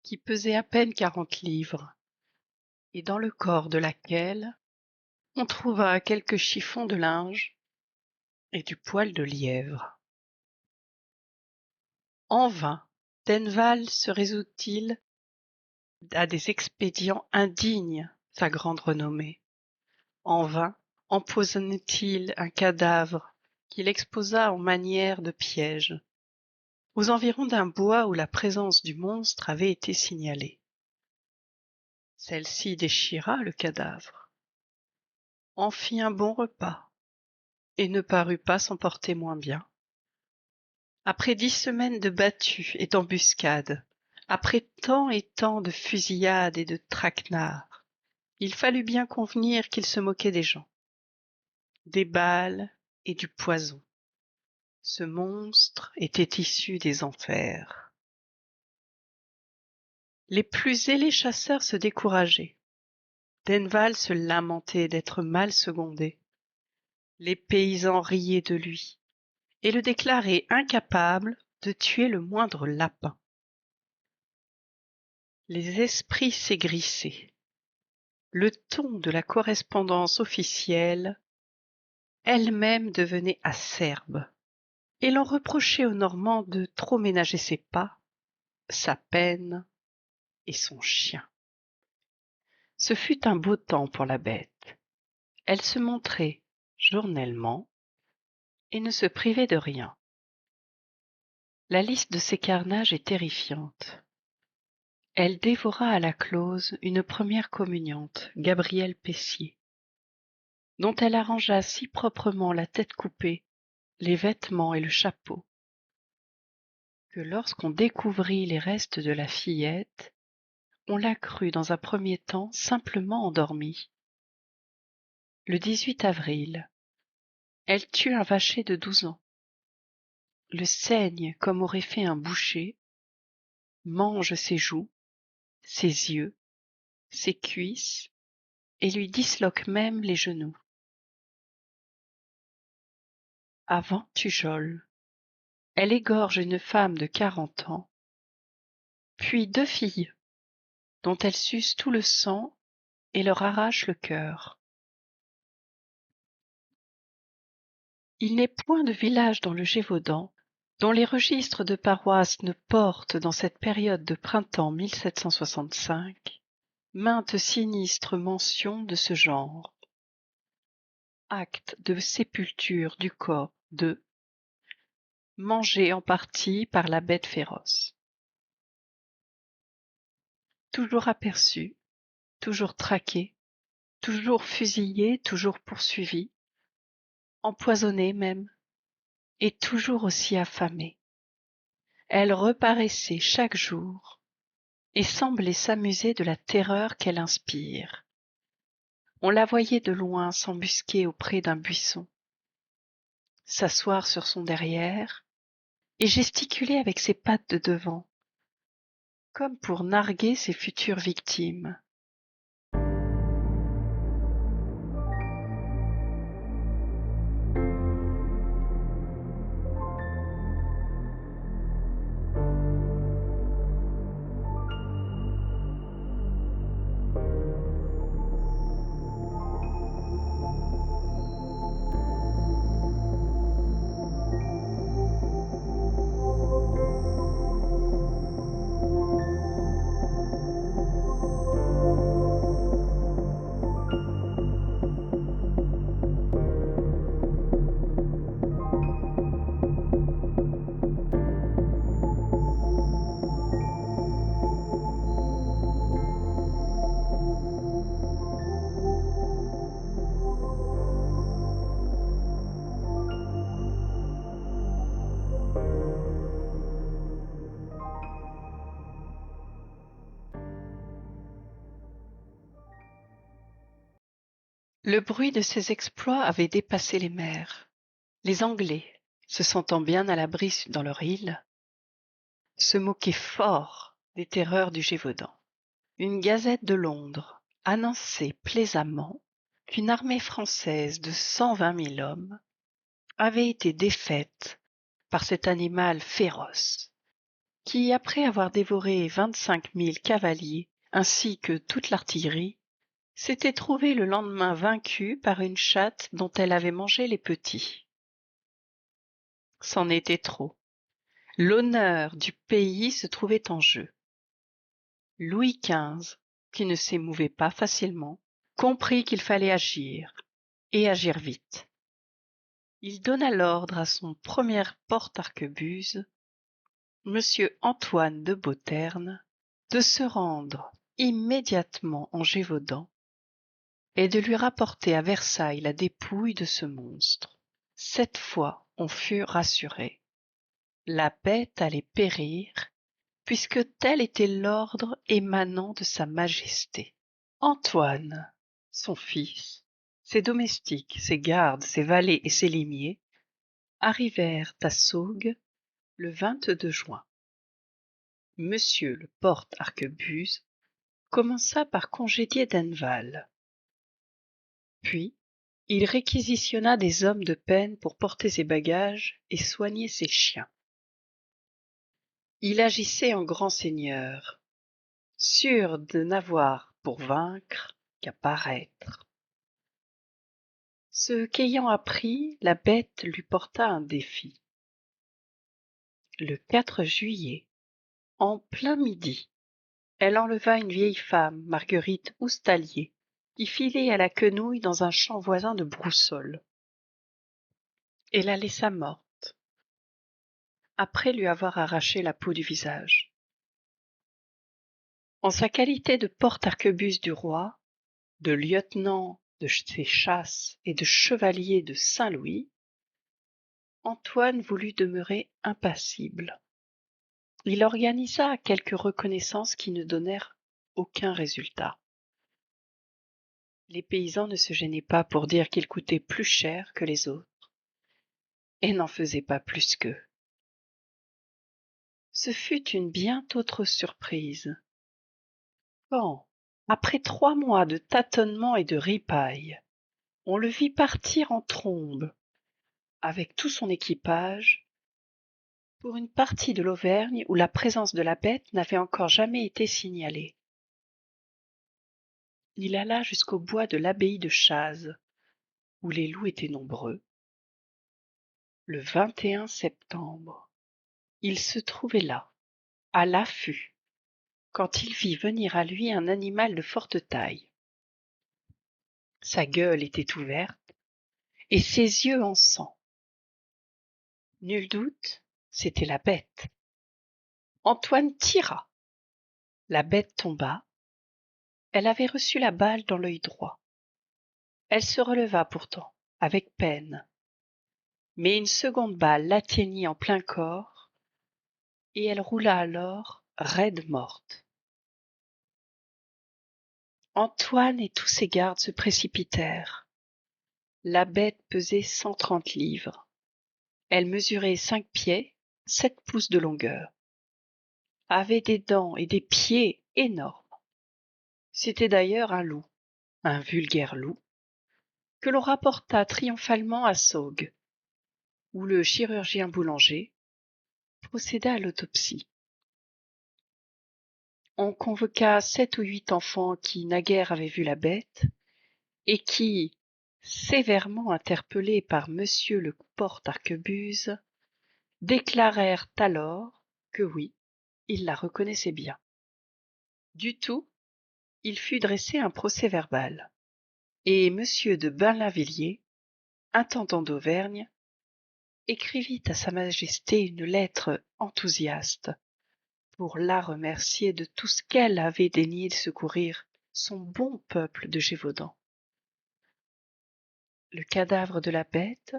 [SPEAKER 1] qui pesait à peine 40 livres, et dans le corps de laquelle on trouva quelques chiffons de linge et du poil de lièvre. En vain, Denval se résout-il à des expédients indignes sa grande renommée. En vain empoisonnait-il un cadavre qu'il exposa en manière de piège, aux environs d'un bois où la présence du monstre avait été signalée. Celle-ci déchira le cadavre, en fit un bon repas, et ne parut pas s'en porter moins bien. Après 10 semaines de battues et d'embuscades, après tant et tant de fusillades et de traquenards, il fallut bien convenir qu'il se moquait des gens, des balles et du poison. Ce monstre était issu des enfers. Les plus zélés chasseurs se décourageaient. Denval se lamentait d'être mal secondé. Les paysans riaient de lui et le déclaraient incapable de tuer le moindre lapin. Les esprits s'aigrissaient. Le ton de la correspondance officielle elle-même devenait acerbe, et l'on reprochait aux Normands de trop ménager ses pas, sa peine et son chien. Ce fut un beau temps pour la bête. Elle se montrait journellement et ne se privait de rien. La liste de ses carnages est terrifiante. Elle dévora à la close une première communiante, Gabrielle Pessier, dont elle arrangea si proprement la tête coupée, les vêtements et le chapeau, que lorsqu'on découvrit les restes de la fillette, on la crut dans un premier temps simplement endormie. Le 18 avril, elle tue un vacher de 12 ans, le saigne comme aurait fait un boucher, mange ses joues, ses yeux, ses cuisses, et lui disloque même les genoux. Avant Tujol, elle égorge une femme de 40 ans, puis 2 filles, dont elle suce tout le sang et leur arrache le cœur. Il n'est point de village dans le Gévaudan dont les registres de paroisse ne portent dans cette période de printemps 1765 maintes sinistres mentions de ce genre. Acte de sépulture du corps de mangé en partie par la bête féroce. Toujours aperçu, toujours traqué, toujours fusillé, toujours poursuivi, empoisonné même, et toujours aussi affamée. Elle reparaissait chaque jour et semblait s'amuser de la terreur qu'elle inspire. On la voyait de loin s'embusquer auprès d'un buisson, s'asseoir sur son derrière et gesticuler avec ses pattes de devant, comme pour narguer ses futures victimes. Le bruit de ses exploits avait dépassé les mers. Les Anglais, se sentant bien à l'abri dans leur île, se moquaient fort des terreurs du Gévaudan. Une gazette de Londres annonçait plaisamment qu'une armée française de 120 000 hommes avait été défaite par cet animal féroce, qui, après avoir dévoré 25 000 cavaliers ainsi que toute l'artillerie, s'était trouvée le lendemain vaincue par une chatte dont elle avait mangé les petits. C'en était trop. L'honneur du pays se trouvait en jeu. Louis XV, qui ne s'émouvait pas facilement, comprit qu'il fallait agir, et agir vite. Il donna l'ordre à son premier porte-arquebuse, Monsieur Antoine de Beauterne, de se rendre immédiatement en Gévaudan et de lui rapporter à Versailles la dépouille de ce monstre. Cette fois, on fut rassuré. La bête allait périr, puisque tel était l'ordre émanant de sa majesté. Antoine, son fils, ses domestiques, ses gardes, ses valets et ses limiers arrivèrent à Saugues le 22 juin. Monsieur le porte-arquebuse commença par congédier Denval. Puis, il réquisitionna des hommes de peine pour porter ses bagages et soigner ses chiens. Il agissait en grand seigneur, sûr de n'avoir pour vaincre qu'à paraître. Ce qu'ayant appris, la bête lui porta un défi. Le 4 juillet, en plein midi, elle enleva une vieille femme, Marguerite Houstalier, qui filait à la quenouille dans un champ voisin de Broussol, et la laissa morte, après lui avoir arraché la peau du visage. En sa qualité de porte-arquebuse du roi, de lieutenant de ses chasses et de chevalier de Saint-Louis, Antoine voulut demeurer impassible. Il organisa quelques reconnaissances qui ne donnèrent aucun résultat. Les paysans ne se gênaient pas pour dire qu'il coûtait plus cher que les autres, et n'en faisaient pas plus qu'eux. Ce fut une bien autre surprise. Quand, après 3 mois de tâtonnements et de ripailles, on le vit partir en trombe, avec tout son équipage, pour une partie de l'Auvergne où la présence de la bête n'avait encore jamais été signalée. Il alla jusqu'au bois de l'abbaye de Chazes, où les loups étaient nombreux. Le 21 septembre, il se trouvait là, à l'affût, quand il vit venir à lui un animal de forte taille. Sa gueule était ouverte et ses yeux en sang. Nul doute, c'était la bête. Antoine tira. La bête tomba. Elle avait reçu la balle dans l'œil droit. Elle se releva pourtant, avec peine. Mais une seconde balle l'atteignit en plein corps, et elle roula alors raide morte. Antoine et tous ses gardes se précipitèrent. La bête pesait 130 livres. Elle mesurait 5 pieds, 7 pouces de longueur. Avait des dents et des pieds énormes. C'était d'ailleurs un loup, un vulgaire loup, que l'on rapporta triomphalement à Saugues, où le chirurgien Boulanger procéda à l'autopsie. On convoqua 7 ou 8 enfants qui naguère avaient vu la bête, et qui, sévèrement interpellés par monsieur le porte-arquebuse, déclarèrent alors que oui, ils la reconnaissaient bien. Du tout, il fut dressé un procès-verbal, et monsieur de Bainlavilliers, intendant d'Auvergne, écrivit à sa majesté une lettre enthousiaste pour la remercier de tout ce qu'elle avait daigné secourir son bon peuple de Gévaudan. Le cadavre de la bête,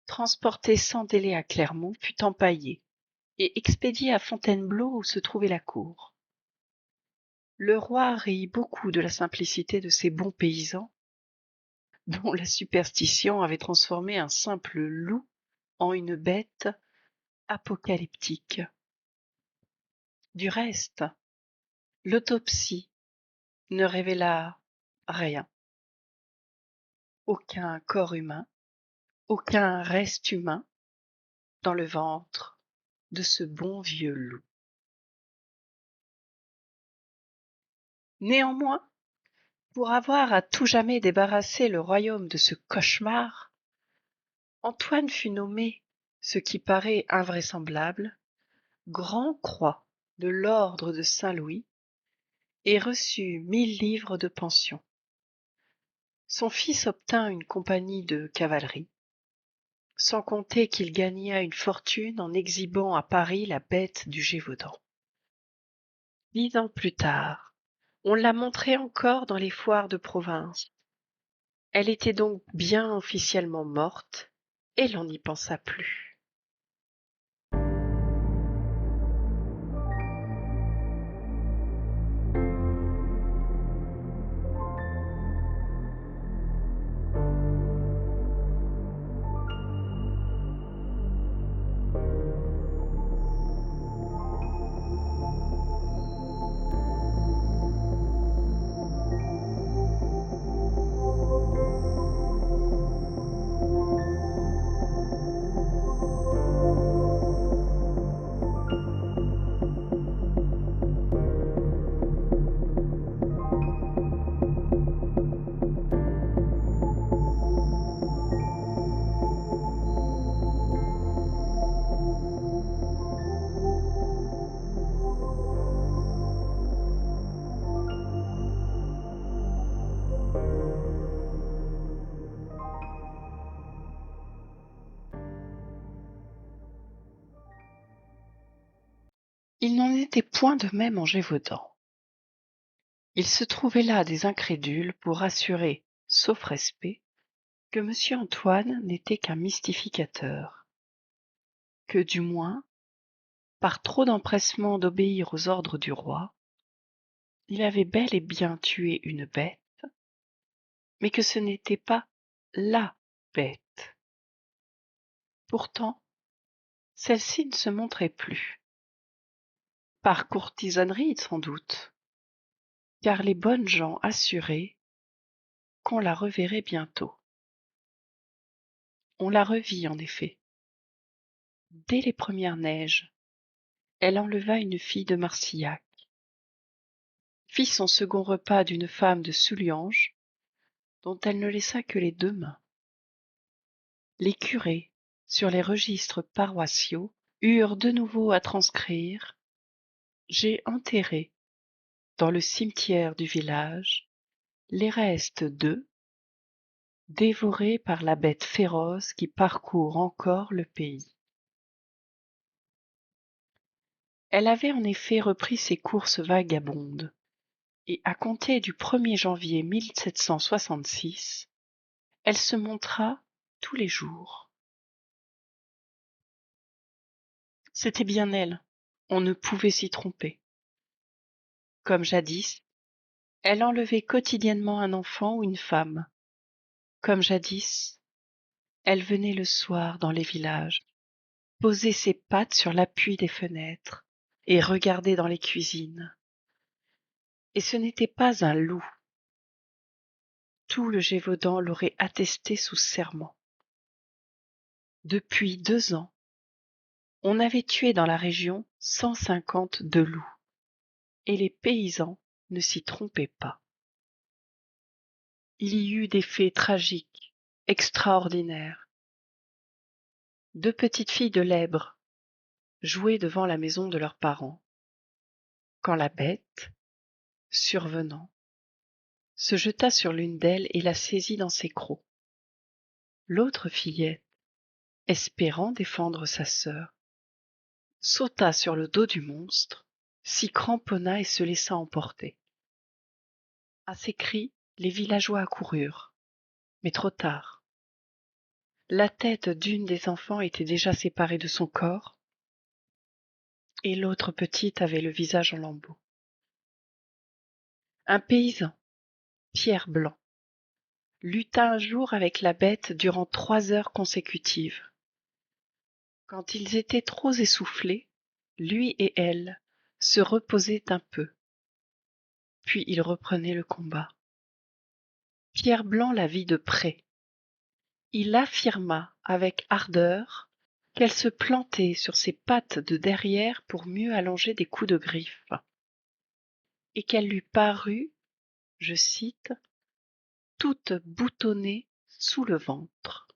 [SPEAKER 1] transporté sans délai à Clermont, fut empaillé et expédié à Fontainebleau où se trouvait la cour. Le roi rit beaucoup de la simplicité de ces bons paysans, dont la superstition avait transformé un simple loup en une bête apocalyptique. Du reste, l'autopsie ne révéla rien. Aucun corps humain, aucun reste humain dans le ventre de ce bon vieux loup. Néanmoins, pour avoir à tout jamais débarrassé le royaume de ce cauchemar, Antoine fut nommé, ce qui paraît invraisemblable, grand-croix de l'ordre de Saint-Louis et reçut 1000 livres de pension. Son fils obtint une compagnie de cavalerie, sans compter qu'il gagna une fortune en exhibant à Paris la bête du Gévaudan. 10 ans plus tard, on la montrait encore dans les foires de province. Elle était donc bien officiellement morte, et l'on n'y pensa plus. Il n'en était point de même en Gévaudan. Il se trouvait là des incrédules pour assurer, sauf respect, que monsieur Antoine n'était qu'un mystificateur, que du moins, par trop d'empressement d'obéir aux ordres du roi, il avait bel et bien tué une bête, mais que ce n'était pas la bête. Pourtant, celle-ci ne se montrait plus. Par courtisanerie sans doute, car les bonnes gens assuraient qu'on la reverrait bientôt. On la revit en effet. Dès les premières neiges, elle enleva une fille de Marcillac, fit son second repas d'une femme de Souliange, dont elle ne laissa que les 2 mains. Les curés, sur les registres paroissiaux, eurent de nouveau à transcrire: « J'ai enterré dans le cimetière du village, les restes d'œufs dévorés par la bête féroce qui parcourt encore le pays. Elle avait en effet repris ses courses vagabondes, et à compter du 1er janvier 1766, elle se montra tous les jours. C'était bien elle, on ne pouvait s'y tromper. Comme jadis, elle enlevait quotidiennement un enfant ou une femme. Comme jadis, elle venait le soir dans les villages, poser ses pattes sur l'appui des fenêtres et regarder dans les cuisines. Et ce n'était pas un loup. Tout le Gévaudan l'aurait attesté sous serment. Depuis 2 ans, on avait tué dans la région 152 loups, et les paysans ne s'y trompaient pas. Il y eut des faits tragiques, extraordinaires. 2 petites filles de Lèbres jouaient devant la maison de leurs parents, quand la bête, survenant, se jeta sur l'une d'elles et la saisit dans ses crocs. L'autre fillette, espérant défendre sa sœur, sauta sur le dos du monstre, s'y cramponna et se laissa emporter. À ces cris, les villageois accoururent, mais trop tard. La tête d'une des enfants était déjà séparée de son corps, et l'autre petite avait le visage en lambeaux. Un paysan, Pierre Blanc, lutta un jour avec la bête durant 3 heures consécutives. Quand ils étaient trop essoufflés, lui et elle se reposaient un peu, puis ils reprenaient le combat. Pierre Blanc la vit de près. Il affirma avec ardeur qu'elle se plantait sur ses pattes de derrière pour mieux allonger des coups de griffe, et qu'elle lui parut, je cite, toute boutonnée sous le ventre.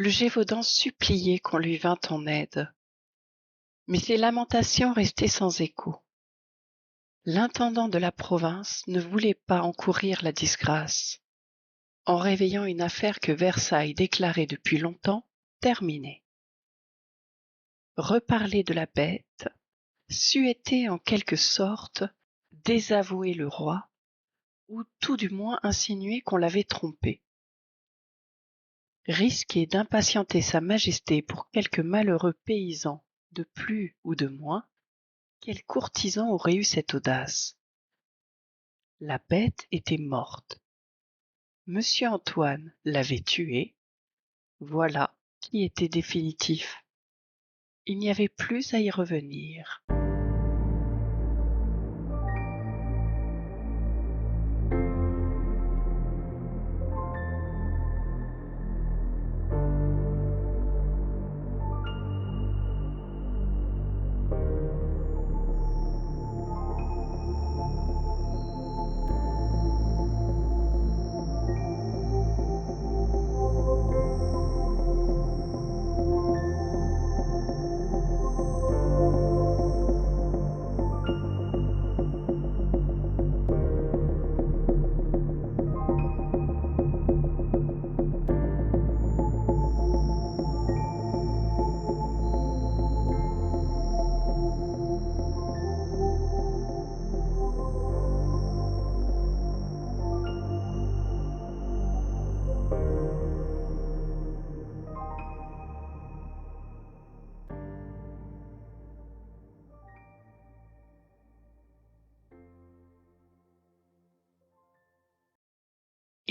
[SPEAKER 1] Le Gévaudan suppliait qu'on lui vînt en aide, mais ses lamentations restaient sans écho. L'intendant de la province ne voulait pas encourir la disgrâce, en réveillant une affaire que Versailles déclarait depuis longtemps terminée. Reparler de la bête c'eût été en quelque sorte désavouer le roi, ou tout du moins insinuer qu'on l'avait trompé. Risquer d'impatienter sa majesté pour quelque malheureux paysan de plus ou de moins, quel courtisan aurait eu cette audace? La bête était morte. Monsieur Antoine l'avait tuée. Voilà qui était définitif. Il n'y avait plus à y revenir.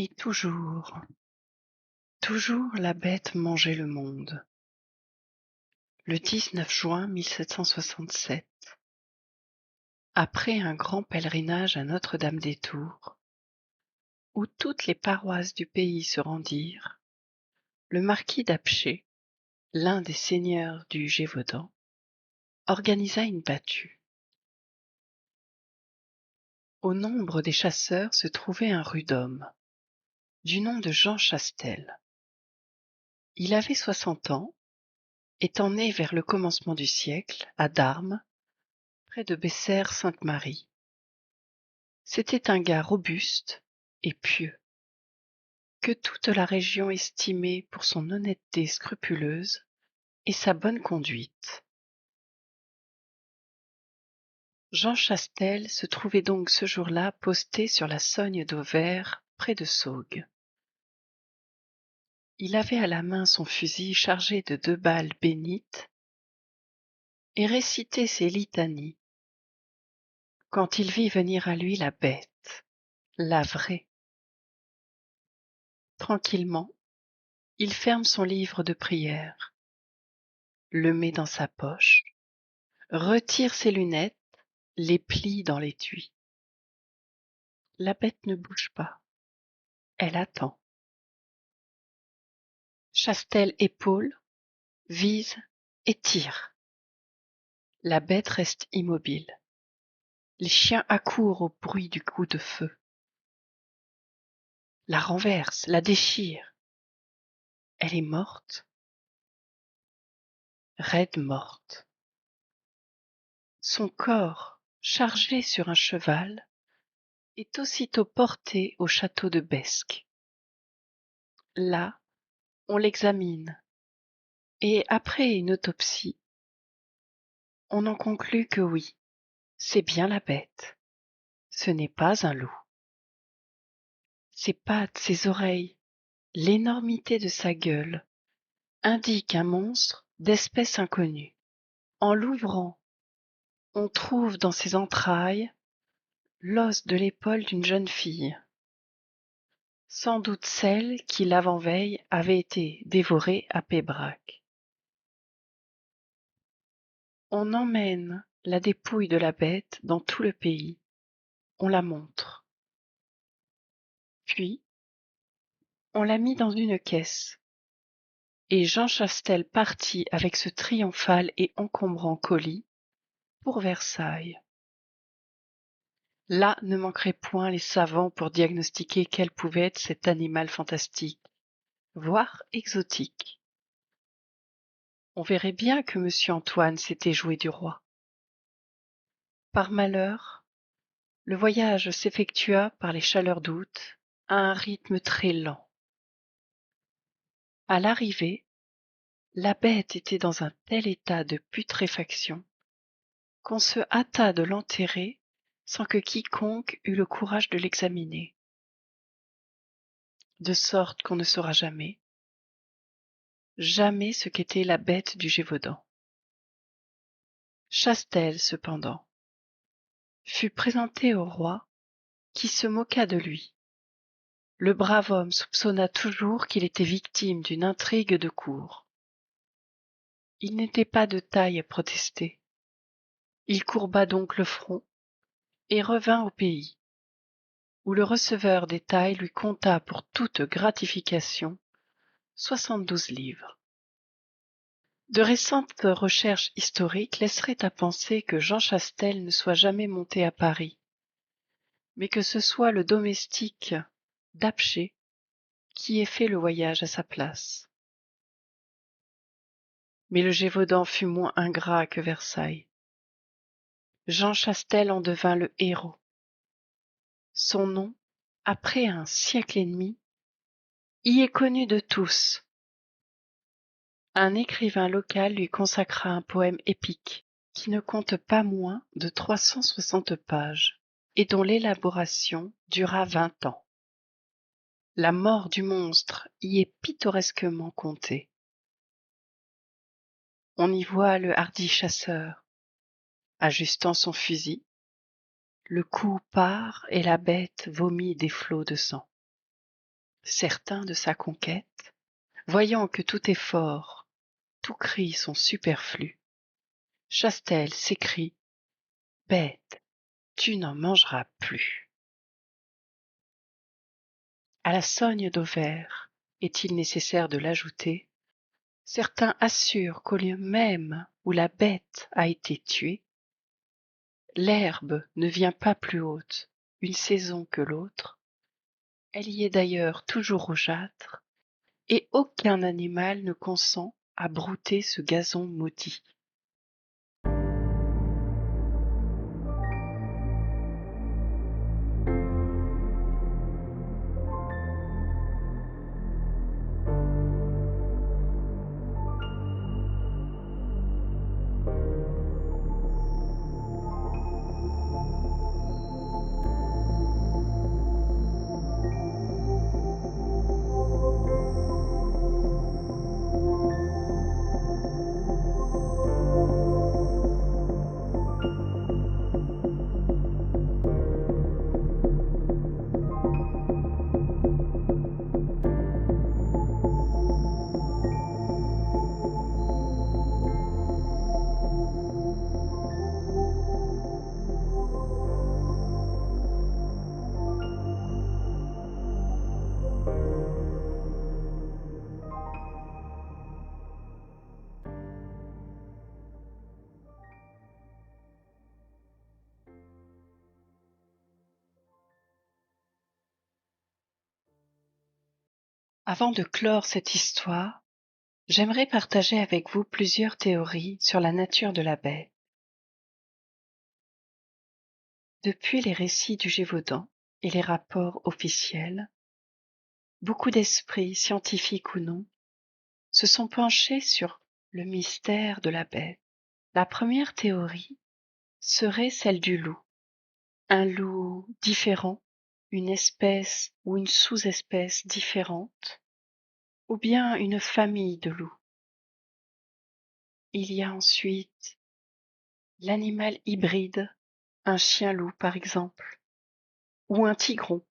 [SPEAKER 1] Et toujours, toujours la bête mangeait le monde. Le 19 juin 1767, après un grand pèlerinage à Notre-Dame-des-Tours, où toutes les paroisses du pays se rendirent, le marquis d'Apcher, l'un des seigneurs du Gévaudan, organisa une battue. Au nombre des chasseurs se trouvait un rude homme, du nom de Jean Chastel. Il avait 60 ans, étant né vers le commencement du siècle, à Darmes, près de Bessères-Sainte-Marie. C'était un gars robuste et pieux, que toute la région estimait pour son honnêteté scrupuleuse et sa bonne conduite. Jean Chastel se trouvait donc ce jour-là posté sur la Sogne d'Auvers, près de Saugues. Il avait à la main son fusil chargé de 2 balles bénites et récitait ses litanies, quand il vit venir à lui la bête, la vraie. Tranquillement, il ferme son livre de prières, le met dans sa poche, retire ses lunettes, les plie dans l'étui. La bête ne bouge pas, elle attend. Chastel épaule, vise et tire. La bête reste immobile. Les chiens accourent au bruit du coup de feu, la renversent, la déchirent. Elle est morte, raide morte. Son corps, chargé sur un cheval, est aussitôt porté au château de Besques. Là, on l'examine, et après une autopsie, on en conclut que oui, c'est bien la bête, ce n'est pas un loup. Ses pattes, ses oreilles, l'énormité de sa gueule indiquent un monstre d'espèce inconnue. En l'ouvrant, on trouve dans ses entrailles l'os de l'épaule d'une jeune fille, sans doute celle qui l'avant-veille avait été dévorée à Pébrac. On emmène la dépouille de la bête dans tout le pays, on la montre. Puis, on la mit dans une caisse, et Jean Chastel partit avec ce triomphal et encombrant colis pour Versailles. Là ne manqueraient point les savants pour diagnostiquer quel pouvait être cet animal fantastique, voire exotique. On verrait bien que monsieur Antoine s'était joué du roi. Par malheur, le voyage s'effectua par les chaleurs d'août à un rythme très lent. À l'arrivée, la bête était dans un tel état de putréfaction qu'on se hâta de l'enterrer sans que quiconque eût le courage de l'examiner, de sorte qu'on ne saura jamais, jamais ce qu'était la bête du Gévaudan. Chastel, cependant, fut présenté au roi, qui se moqua de lui. Le brave homme soupçonna toujours qu'il était victime d'une intrigue de cour. Il n'était pas de taille à protester. Il courba donc le front et revint au pays, où le receveur des tailles lui compta pour toute gratification 72 livres. De récentes recherches historiques laisseraient à penser que Jean Chastel ne soit jamais monté à Paris, mais que ce soit le domestique d'Apcher qui ait fait le voyage à sa place. Mais le Gévaudan fut moins ingrat que Versailles. Jean Chastel en devint le héros. Son nom, après un siècle et demi, y est connu de tous. Un écrivain local lui consacra un poème épique qui ne compte pas moins de 360 pages et dont l'élaboration dura 20 ans. La mort du monstre y est pittoresquement contée. On y voit le hardi chasseur, ajustant son fusil, le coup part et la bête vomit des flots de sang. Certain de sa conquête, voyant que tout effort, tout cri sont superflus, Chastel s'écrie: Bête, tu n'en mangeras plus. À la sogne d'Auvers, est-il nécessaire de l'ajouter, certains assurent qu'au lieu même où la bête a été tuée, l'herbe ne vient pas plus haute une saison que l'autre, elle y est d'ailleurs toujours rougeâtre, et aucun animal ne consent à brouter ce gazon maudit. Avant de clore cette histoire, j'aimerais partager avec vous plusieurs théories sur la nature de la bête. Depuis les récits du Gévaudan et les rapports officiels, beaucoup d'esprits, scientifiques ou non, se sont penchés sur le mystère de la bête. La première théorie serait celle du loup. Un loup différent, une espèce ou une sous-espèce différente, ou bien une famille de loups. Il y a ensuite l'animal hybride, un chien-loup par exemple, ou un tigron,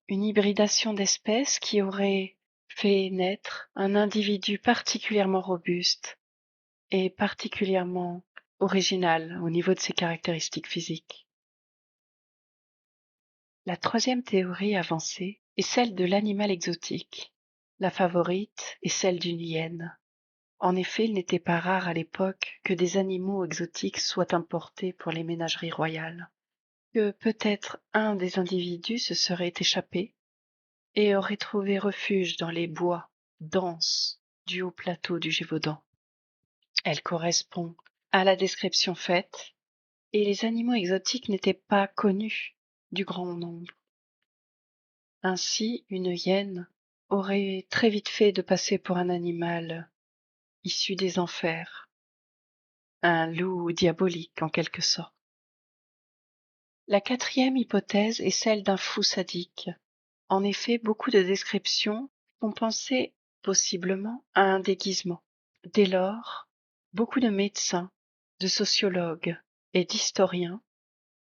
[SPEAKER 1] une hybridation d'espèces qui aurait fait naître un individu particulièrement robuste et particulièrement original au niveau de ses caractéristiques physiques. La troisième théorie avancée est celle de l'animal exotique. La favorite est celle d'une hyène. En effet, il n'était pas rare à l'époque que des animaux exotiques soient importés pour les ménageries royales. Que peut-être un des individus se serait échappé et aurait trouvé refuge dans les bois denses du haut plateau du Gévaudan. Elle correspond à la description faite, et les animaux exotiques n'étaient pas connus du grand nombre. Ainsi, une hyène aurait très vite fait de passer pour un animal issu des enfers, un loup diabolique en quelque sorte. La quatrième hypothèse est celle d'un fou sadique. En effet, beaucoup de descriptions font penser possiblement à un déguisement. Dès lors, beaucoup de médecins, de sociologues et d'historiens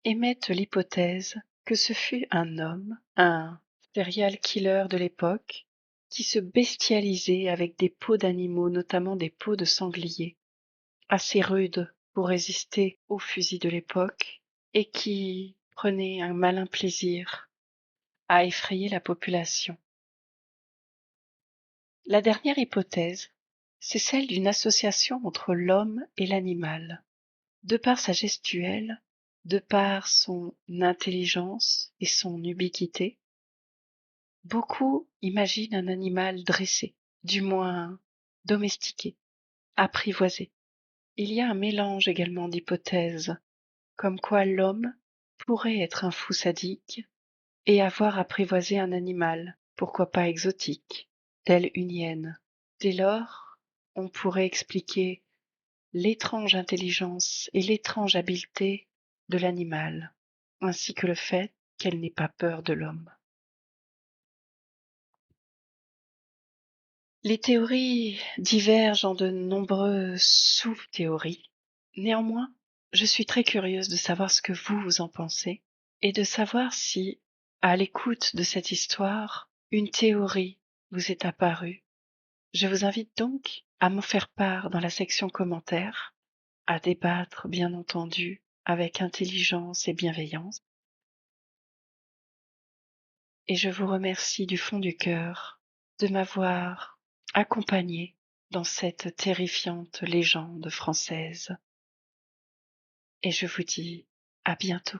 [SPEAKER 1] émettent l'hypothèse que ce fut un homme, un serial killer de l'époque, qui se bestialisait avec des peaux d'animaux, notamment des peaux de sangliers, assez rudes pour résister aux fusils de l'époque, et qui prenait un malin plaisir à effrayer la population. La dernière hypothèse, c'est celle d'une association entre l'homme et l'animal. De par sa gestuelle, de par son intelligence et son ubiquité, beaucoup imaginent un animal dressé, du moins domestiqué, apprivoisé. Il y a un mélange également d'hypothèses, comme quoi l'homme pourrait être un fou sadique et avoir apprivoisé un animal, pourquoi pas exotique, tel une hyène. Dès lors, on pourrait expliquer l'étrange intelligence et l'étrange habileté de l'animal, ainsi que le fait qu'elle n'ait pas peur de l'homme. Les théories divergent en de nombreuses sous-théories. Néanmoins, je suis très curieuse de savoir ce que vous en pensez et de savoir si, à l'écoute de cette histoire, une théorie vous est apparue. Je vous invite donc à m'en faire part dans la section commentaires, à débattre bien entendu avec intelligence et bienveillance. Et je vous remercie du fond du cœur de m'avoir accompagné dans cette terrifiante légende française. Et je vous dis à bientôt.